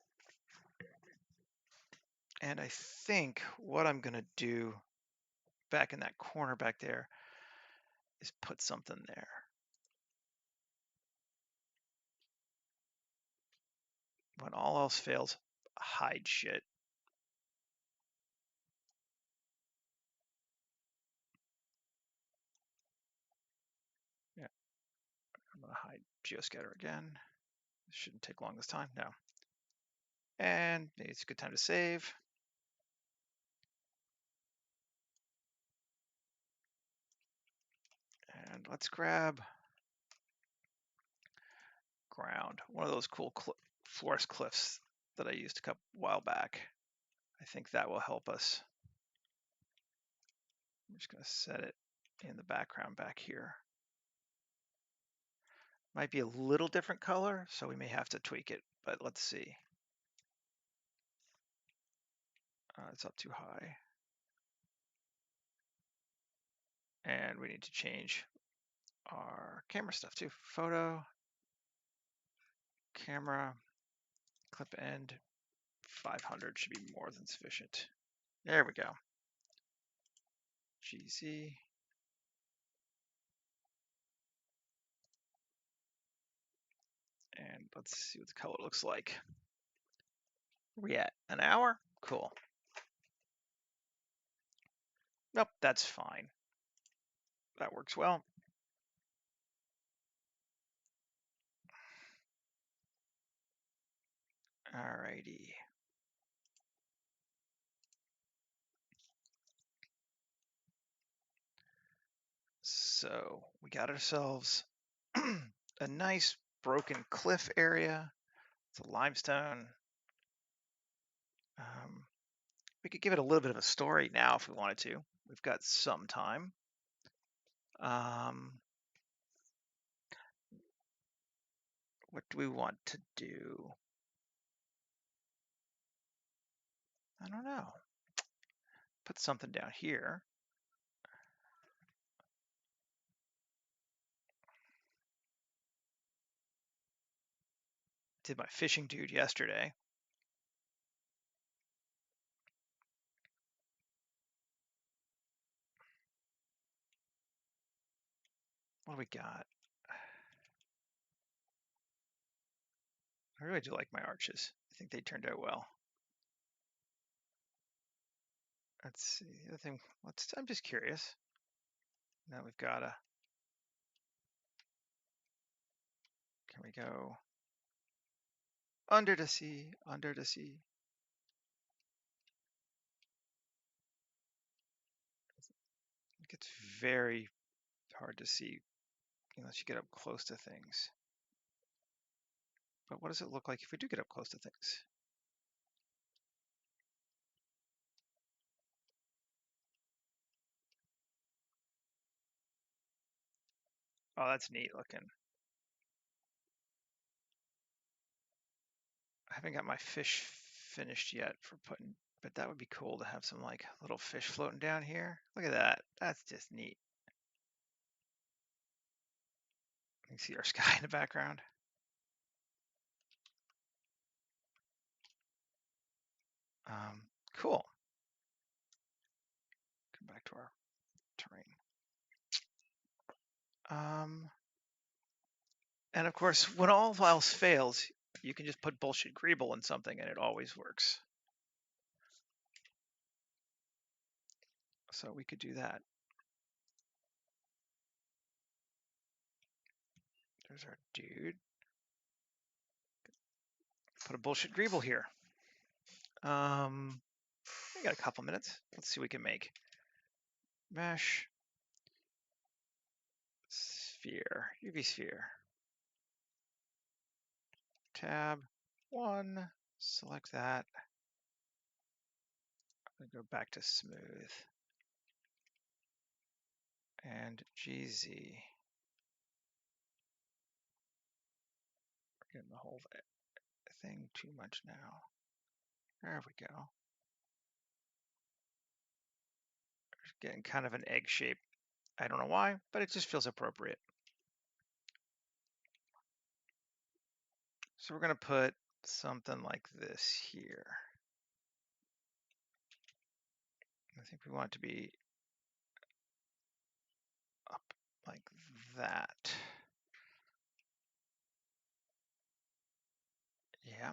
And I think what I'm going to do back in that corner back there is put something there. When all else fails, hide shit. Yeah, I'm going to hide Geoscatter again. Shouldn't take long this time, no. And maybe it's a good time to save. And let's grab ground, one of those cool forest cliffs that I used a while back. I think that will help us. I'm just going to set it in the background back here. Might be a little different color, so we may have to tweak it, but let's see. It's up too high. And we need to change our camera stuff too. Photo, camera, clip end, 500 should be more than sufficient. There we go. GZ. And let's see what the color looks like. Where we at? An hour? Cool. Nope, that's fine. That works well. Alrighty. So we got ourselves a nice broken cliff area. It's a limestone. We could give it a little bit of a story now if we wanted to. We've got some time. What do we want to do? I don't know. Put something down here. Did my fishing dude yesterday. What do we got? I really do like my arches. I think they turned out well. Let's see. The other thing, I'm just curious. Now we've got a. Can we go under the sea? Under the sea. It gets very hard to see unless you get up close to things. But what does it look like if we do get up close to things? Oh, that's neat looking. I haven't got my fish finished yet for putting, but that would be cool to have some like little fish floating down here. Look at that. That's just neat. You can see our sky in the background. Cool. Come back to our terrain. And of course, when all else fails, you can just put bullshit Greeble in something and it always works. So we could do that. There's our dude. Put a bullshit Greeble here. We got a couple minutes. Let's see what we can make. Mesh. Sphere. UV sphere. Tab 1. Select that. I'm going to go back to smooth. And GZ. We're getting the whole thing too much now. There we go. Getting kind of an egg shape. I don't know why, but it just feels appropriate. So we're going to put something like this here. I think we want it to be up like that. Yeah.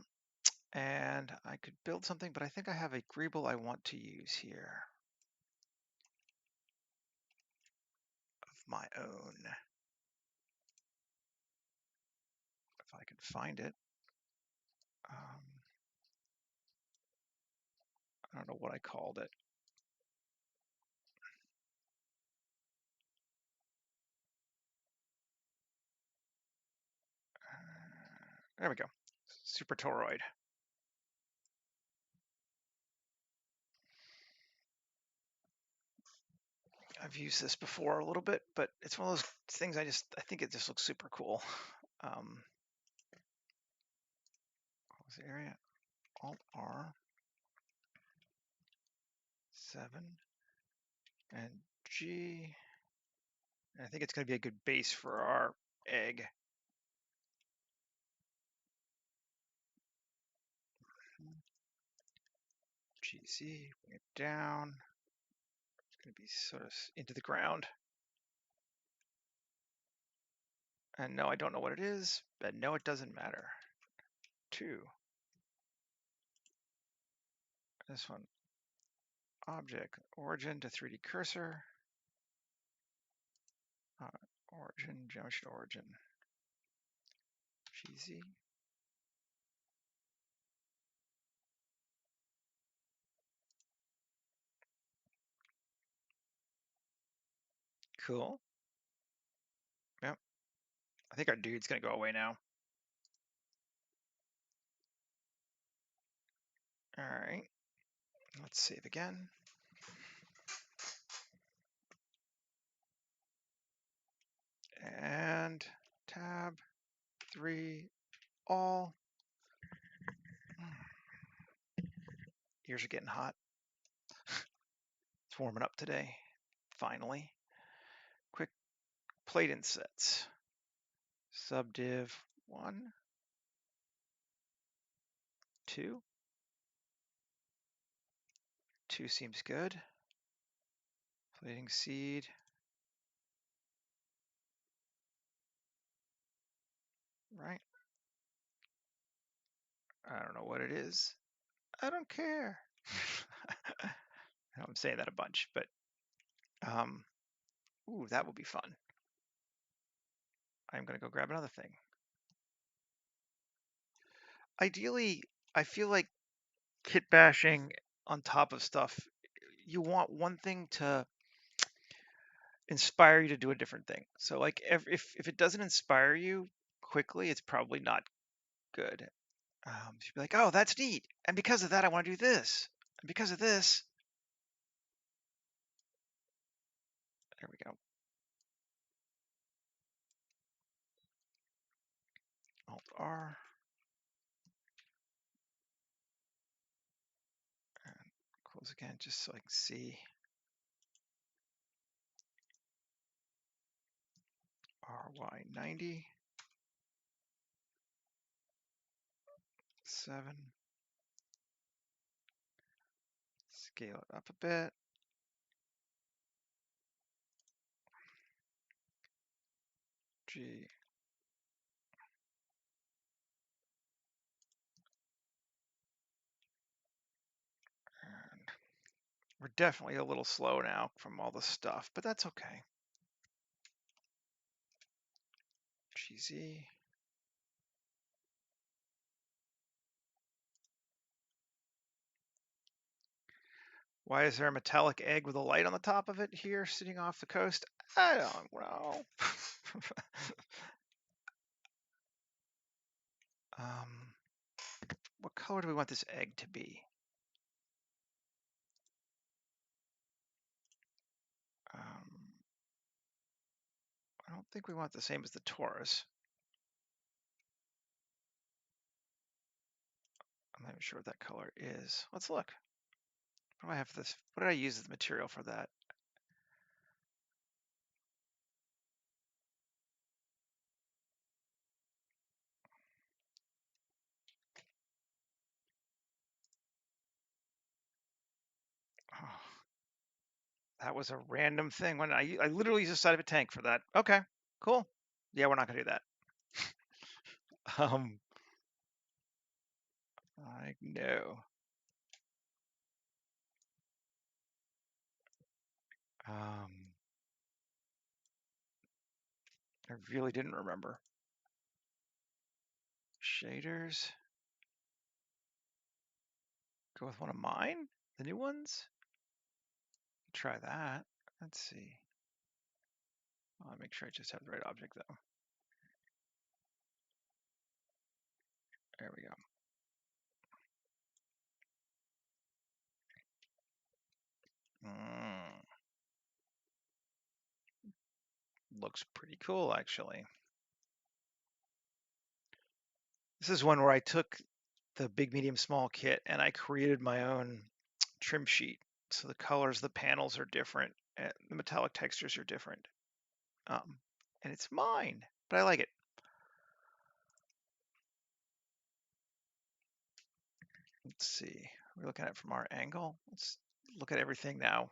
And I could build something, but I think I have a Greeble I want to use here of my own. If I can find it. don't know what I called it. There we go. Super toroid. I've used this before a little bit, but it's one of those things I think it just looks super cool. Close the area. Alt R 7 and G. And I think it's going to be a good base for our egg. GC, bring it down. It's going to be sort of into the ground. And no, I don't know what it is, but no, it doesn't matter. 2. This one, object, origin to 3D cursor. Origin, geometry origin. GZ. Cool. Yep. I think our dude's going to go away now. All right. Let's save again. And tab 3 all. Ears are getting hot. It's warming up today. Finally. Quick plate insets. Subdiv 1, 2. 2 seems good. Plating seed. Right. I don't know what it is. I don't care. I'm saying that a bunch, but ooh, that will be fun. I'm going to go grab another thing. Ideally, I feel like kit bashing on top of stuff, you want one thing to inspire you to do a different thing. So like if it doesn't inspire you quickly, it's probably not good. You'd be like, oh, that's neat. And because of that, I want to do this. And because of this, there we go. Alt R. And close again, just so I can see. RY90. 7. Scale it up a bit. G. And we're definitely a little slow now from all the stuff, but that's okay. GZ. Why is there a metallic egg with a light on the top of it here sitting off the coast? I don't know. What color do we want this egg to be? I don't think we want the same as the torus. I'm not even sure what that color is. Let's look. What do I have for this? What did I use as the material for that? Oh, that was a random thing. When I literally used the side of a tank for that. Okay, cool. Yeah, we're not gonna do that. I know. I really didn't remember. Shaders. Go with one of mine. the new ones. Try that. Let's see. I'll make sure I just have the right object though. There we go. Looks pretty cool, actually. This is one where I took the big, medium, small kit and I created my own trim sheet. So the colors of the panels are different and the metallic textures are different. And it's mine, but I like it. Let's see. We're looking at it from our angle. Let's look at everything now.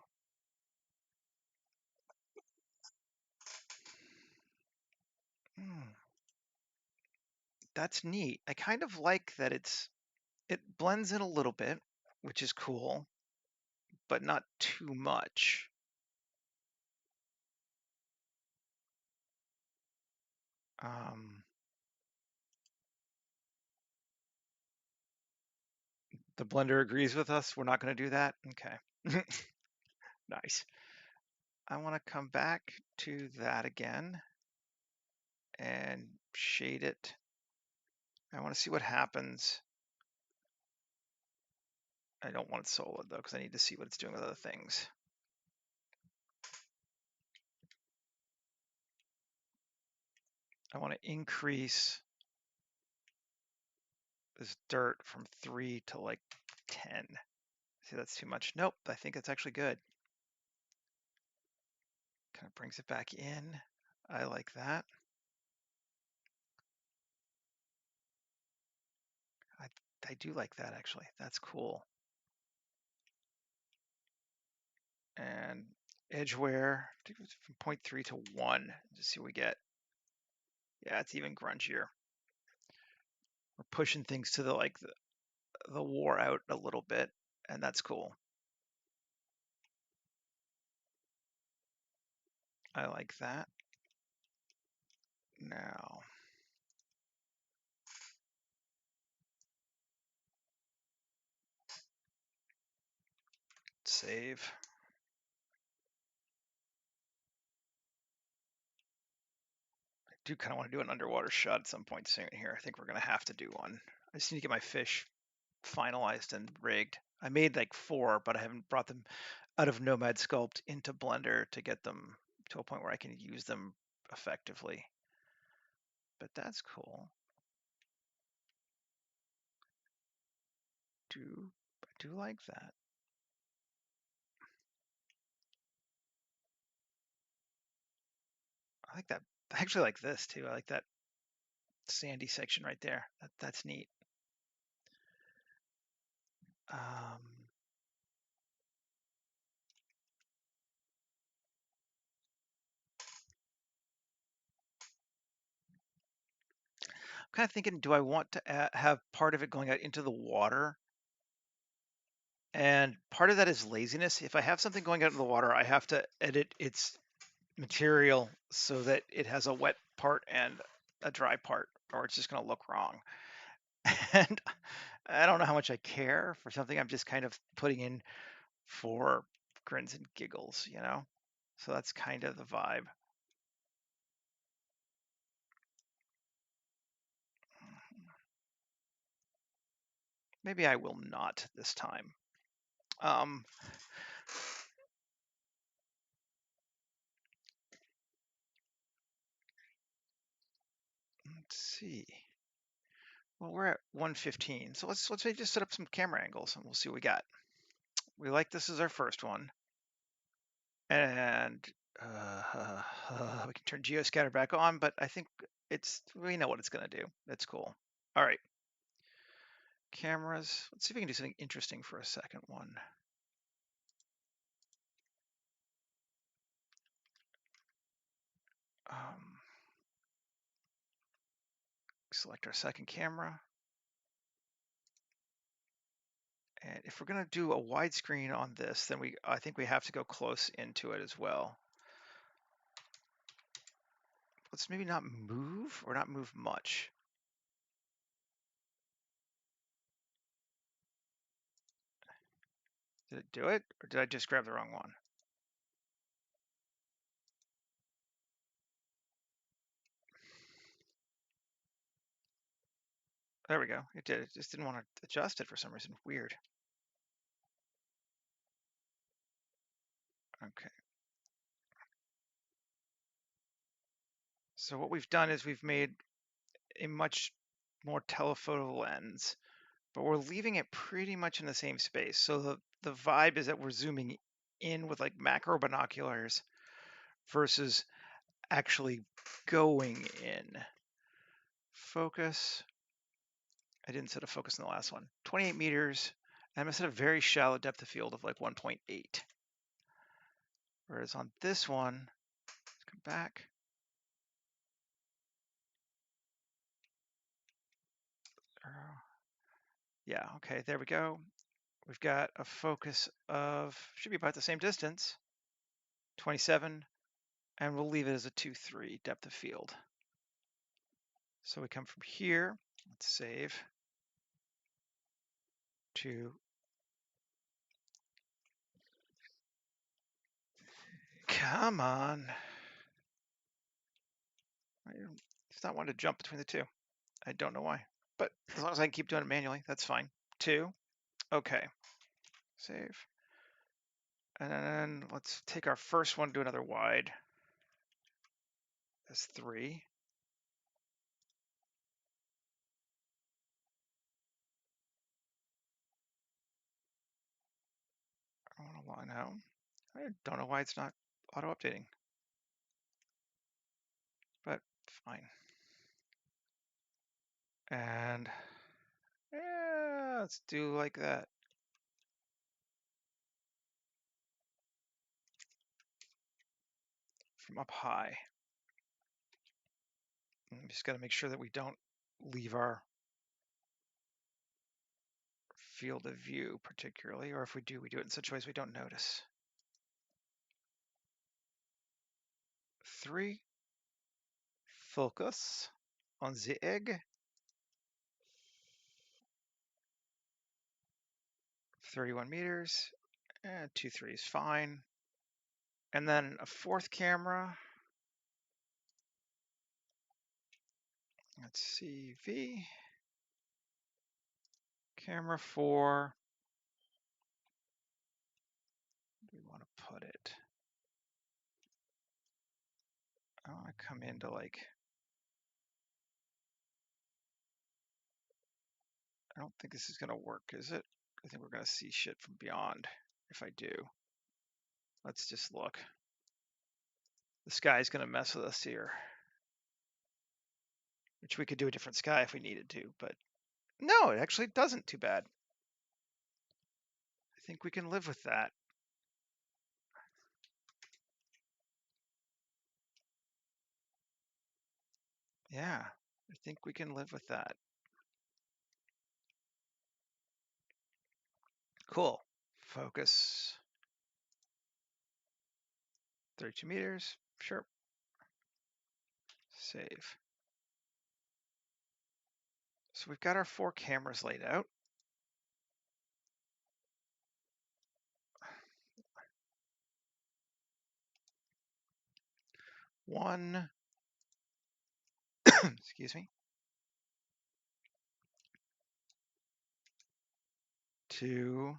That's neat. I kind of like that it blends in a little bit, which is cool, but not too much. The Blender agrees with us. We're not going to do that. Okay. Nice. I want to come back to that again and shade it. I want to see what happens. I don't want it solid though, because I need to see what it's doing with other things. I want to increase this dirt from 3 to like 10. See, that's too much. Nope, I think it's actually good. Kind of brings it back in. I like that. I do like that actually. That's cool. And edge wear from 0.3 to 1. Just see what we get. Yeah, it's even grungier. We're pushing things to the wore out a little bit, and that's cool. I like that. Now, save. I do kind of want to do an underwater shot at some point soon here. I think we're going to have to do one. I just need to get my fish finalized and rigged. I made like 4, but I haven't brought them out of Nomad Sculpt into Blender to get them to a point where I can use them effectively. But that's cool. I do like that. I like that. I actually like this too. I like that sandy section right there. That's neat. I'm kind of thinking, do I want to have part of it going out into the water? And part of that is laziness. If I have something going out into the water, I have to edit its material so that it has a wet part and a dry part, or it's just going to look wrong. And I don't know how much I care for something I'm just kind of putting in for grins and giggles, you know? So that's kind of the vibe. Maybe I will not this time. Let's see. Well, we're at 115, so let's say just set up some camera angles and we'll see what we got. We like this as our first one, and we can turn geoscatter back on, but I think we know what it's going to do. It's cool. All right, cameras. Let's see if we can do something interesting for a second one. Select our second camera. And if we're going to do a widescreen on this, then I think we have to go close into it as well. Let's maybe not move or not move much. Did it do it, or did I just grab the wrong one? There we go. It did. It just didn't want to adjust it for some reason. Weird. Okay. So what we've done is we've made a much more telephoto lens, but we're leaving it pretty much in the same space. So the vibe is that we're zooming in with like macro binoculars versus actually going in. Focus. I didn't set a focus in the last one. 28 meters. And I'm going to set a very shallow depth of field of like 1.8. Whereas on this one, let's come back. Yeah, okay, there we go. We've got a focus of, should be about the same distance, 27, and we'll leave it as a 2.3 depth of field. So we come from here, let's save to, come on. It's not wanting to jump between the two. I don't know why, but as long as I can keep doing it manually, that's fine. 2, okay, save. And then let's take our first one, do another wide. That's 3. I don't know why now. I don't know why it's not auto-updating, but fine. And yeah, let's do like that. From up high. And just got to make sure that we don't leave our field of view particularly, or if we do, we do it in such ways we don't notice. 3, focus on the egg. 31 meters, and 2.3 is fine. And then a fourth camera. Let's see, V. Camera 4. Where do we want to put it? I want to come into like, I don't think this is going to work, is it? I think we're going to see shit from beyond if I do. Let's just look. The sky's going to mess with us here. Which we could do a different sky if we needed to, but no, it actually doesn't too bad. I think we can live with that. Yeah, I think we can live with that. Cool. Focus. 32 meters. Sure. Save. So we've got our 4 cameras laid out. One, excuse me. 2,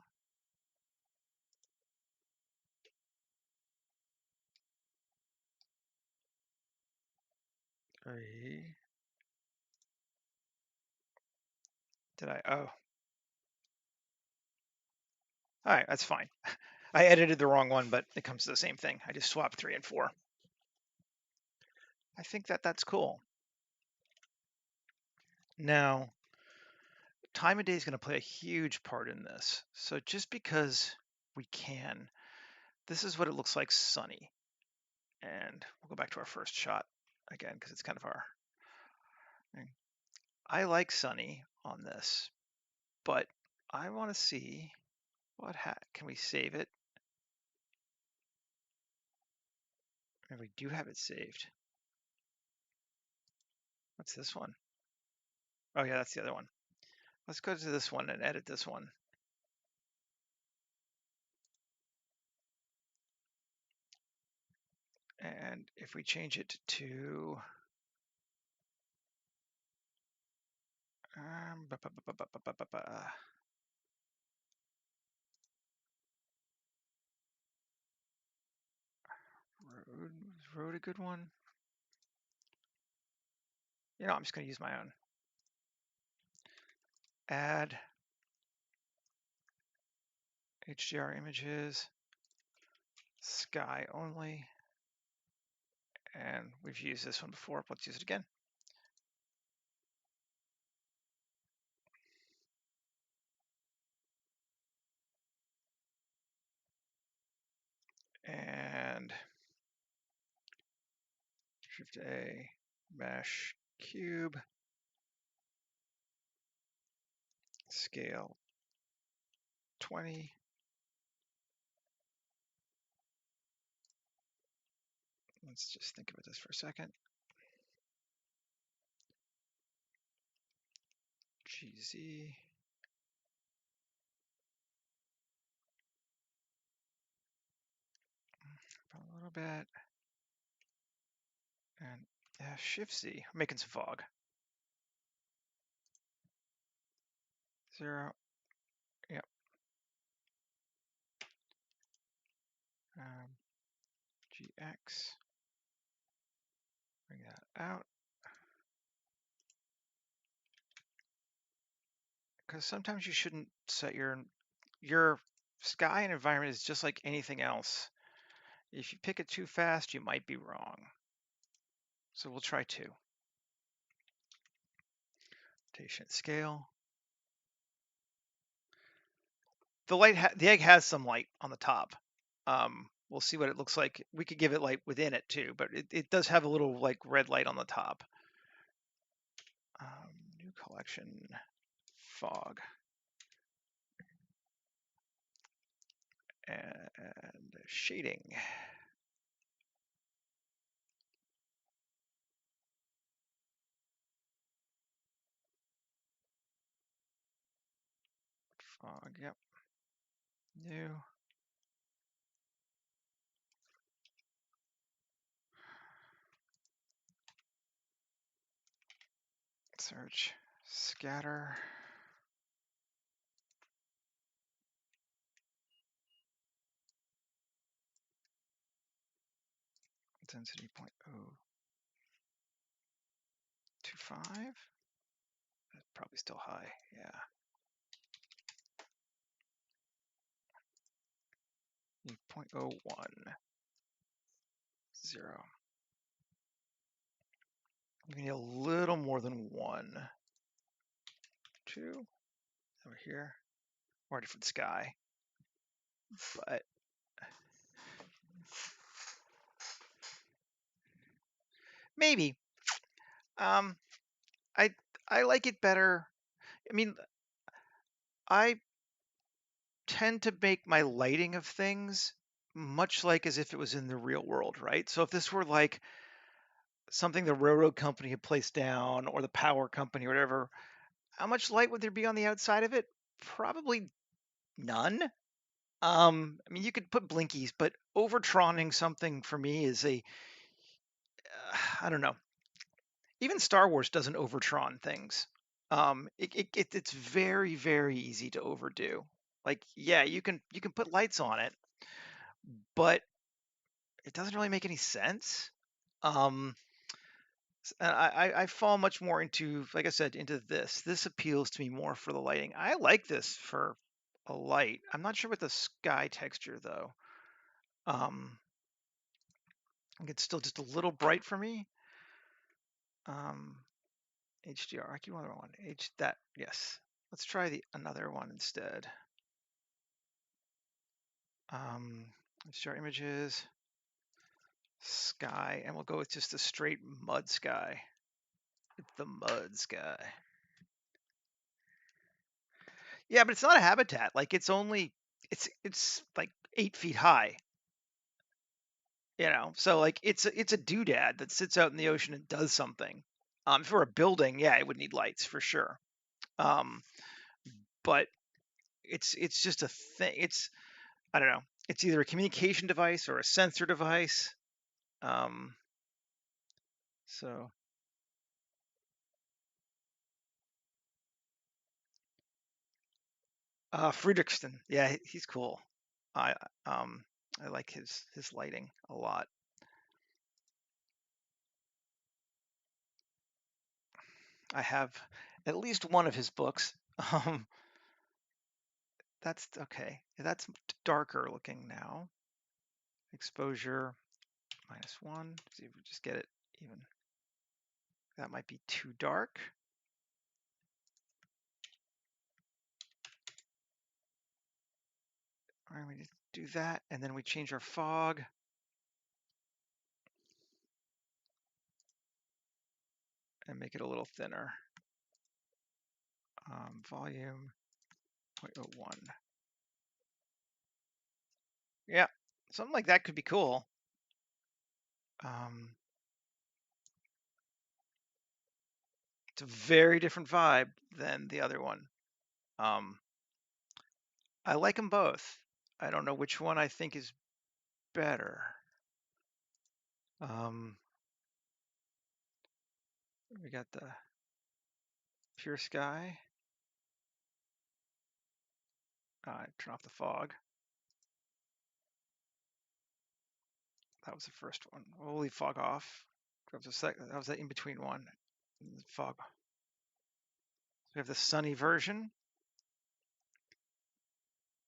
3. Did I? Oh. All right, that's fine. I edited the wrong one, but it comes to the same thing. I just swapped 3 and 4. I think that's cool. Now, time of day is going to play a huge part in this. So just because we can, this is what it looks like sunny. And we'll go back to our first shot again, because it's kind of our, I like sunny on this, but I want to see what can we save it? And we do have it saved. What's this one? Oh yeah, that's the other one. Let's go to this one and edit this one. And if we change it to road a good one? You know, I'm just going to use my own. Add HDR images, sky only. And we've used this one before. Let's use it again. And Shift A, mesh cube, scale 20. Let's just think about this for a second. GZ. A little bit. And Shift Z, making some fog. 0. Yep. GX. Bring that out. Because sometimes you shouldn't set your sky and environment is just like anything else. If you pick it too fast, you might be wrong. So we'll try 2. Rotation scale. The egg has some light on the top. We'll see what it looks like. We could give it light within it too, but it does have a little like red light on the top. New collection, fog. And shading. Fog, yep. New. Search, scatter. Density 0.025. That's probably still high, yeah. 0.010. We need a little more than 1. 2. Over here. Or a different sky. But maybe. I like it better. I mean, I tend to make my lighting of things much like as if it was in the real world, right? So if this were like something the railroad company had placed down or the power company or whatever, how much light would there be on the outside of it? Probably none. I mean, you could put blinkies, but overtroning something for me is I don't know. Even Star Wars doesn't overtron things. It's very, very easy to overdo. Like, yeah, you can put lights on it, but it doesn't really make any sense. And I fall much more into, like I said, into this. This appeals to me more for the lighting. I like this for a light. I'm not sure with the sky texture though. I think it's still just a little bright for me. HDR, I keep another one. Yes. Let's try another one instead. HDR images, sky, and we'll go with just a straight mud sky. It's the mud sky. Yeah, but it's not a habitat. Like it's like 8 feet high. So like it's a doodad that sits out in the ocean and does something. For a building, yeah, it would need lights for sure. But it's just a thing. I don't know. It's either a communication device or a sensor device. So Fredrickson, yeah, he's cool. I um I like his lighting a lot. I have at least one of his books. Um, that's okay. That's darker looking now. Exposure -1. See if we just get it even. That might be too dark. All right, we just do that, and then we change our fog. And make it a little thinner. Volume 0.01. Yeah, something like that could be cool. It's a very different vibe than the other one. I like them both. I don't know which one I think is better. We got the Pure Sky. Turn off the fog. That was the first one. We'll leave fog off. That was the in-between one. Fog. We have the sunny version.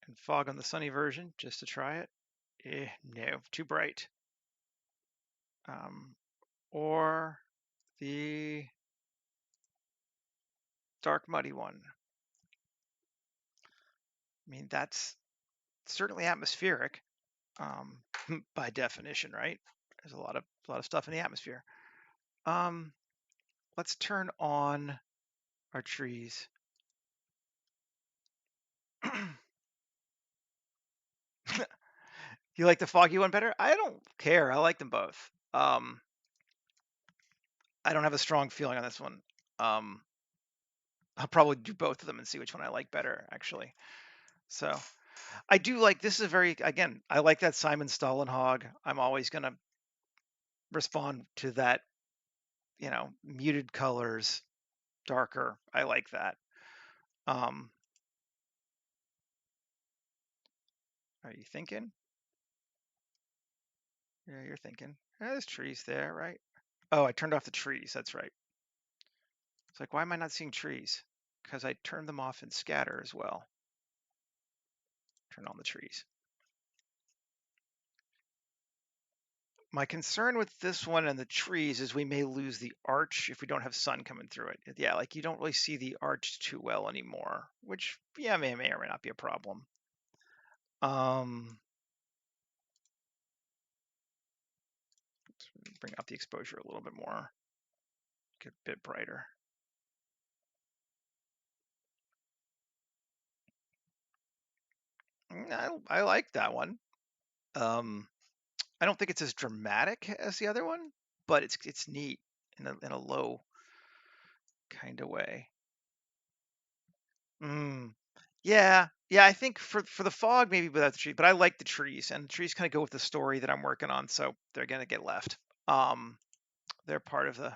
And fog on the sunny version, just to try it. No, too bright. Or the dark muddy one. I mean, that's certainly atmospheric, by definition, right? There's a lot of stuff in the atmosphere. Let's turn on our trees. You like the foggy one better? I don't care. I like them both. I don't have a strong feeling on this one. I'll probably do both of them and see which one I like better, actually. So I do like, this is a very, again, I like that Simon Stålenhag. I'm always going to respond to that, muted colors, darker. I like that. Are you thinking? Yeah, you're thinking. There's trees there, right? Oh, I turned off the trees. That's right. It's like, why am I not seeing trees? Because I turned them off in scatter as well. Turn on the trees. My concern with this one and the trees is we may lose the arch if we don't have sun coming through it. Yeah, like you don't really see the arch too well anymore, which, yeah, may or may not be a problem. Let's bring up the exposure a little bit more. Get a bit brighter. I like that one. I don't think it's as dramatic as the other one, but it's neat in a low kind of way. Yeah, I think for the fog maybe without the tree, but I like the trees, and the trees kind of go with the story that I'm working on, so they're gonna get left. They're part of the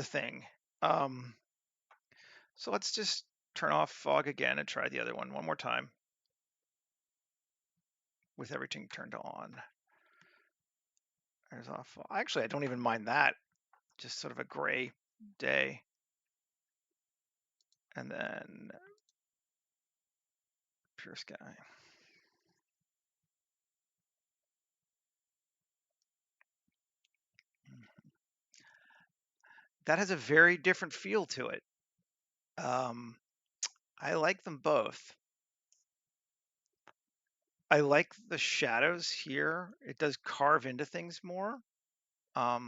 thing. So let's just turn off fog again and try the other one more time with everything turned on. There's off. Actually, I don't even mind that. Just sort of a gray day. And then Pure Sky. That has a very different feel to it. I like them both. I like the shadows here. It does carve into things more. I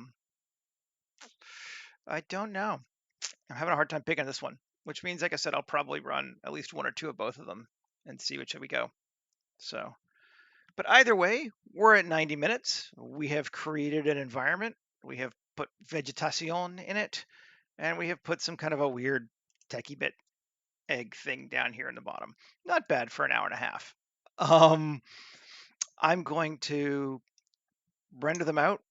don't know. I'm having a hard time picking this one, which means, like I said, I'll probably run at least one or two of both of them and see which way we go. So, but either way, we're at 90 minutes. We have created an environment. We have put vegetation in it, and we have put some kind of a weird techie bit egg thing down here in the bottom. Not bad for an hour and a half. I'm going to render them out.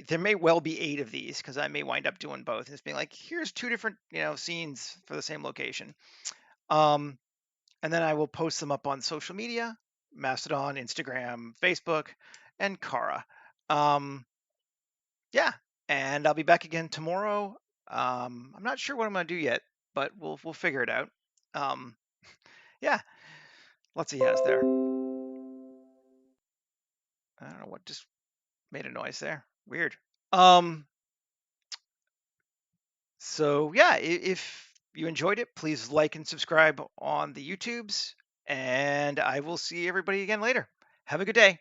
There may well be 8 of these because I may wind up doing both. It's being like, here's 2 different, scenes for the same location. Um, and then I will post them up on social media, Mastodon, Instagram, Facebook, and Kara. Yeah, and I'll be back again tomorrow. I'm not sure what I'm gonna do yet, but we'll figure it out. Um, yeah, lots of yes there. I don't know what just made a noise there. Weird. Um, so yeah, if you enjoyed it, please like and subscribe on the YouTubes, and I will see everybody again later. Have a good day.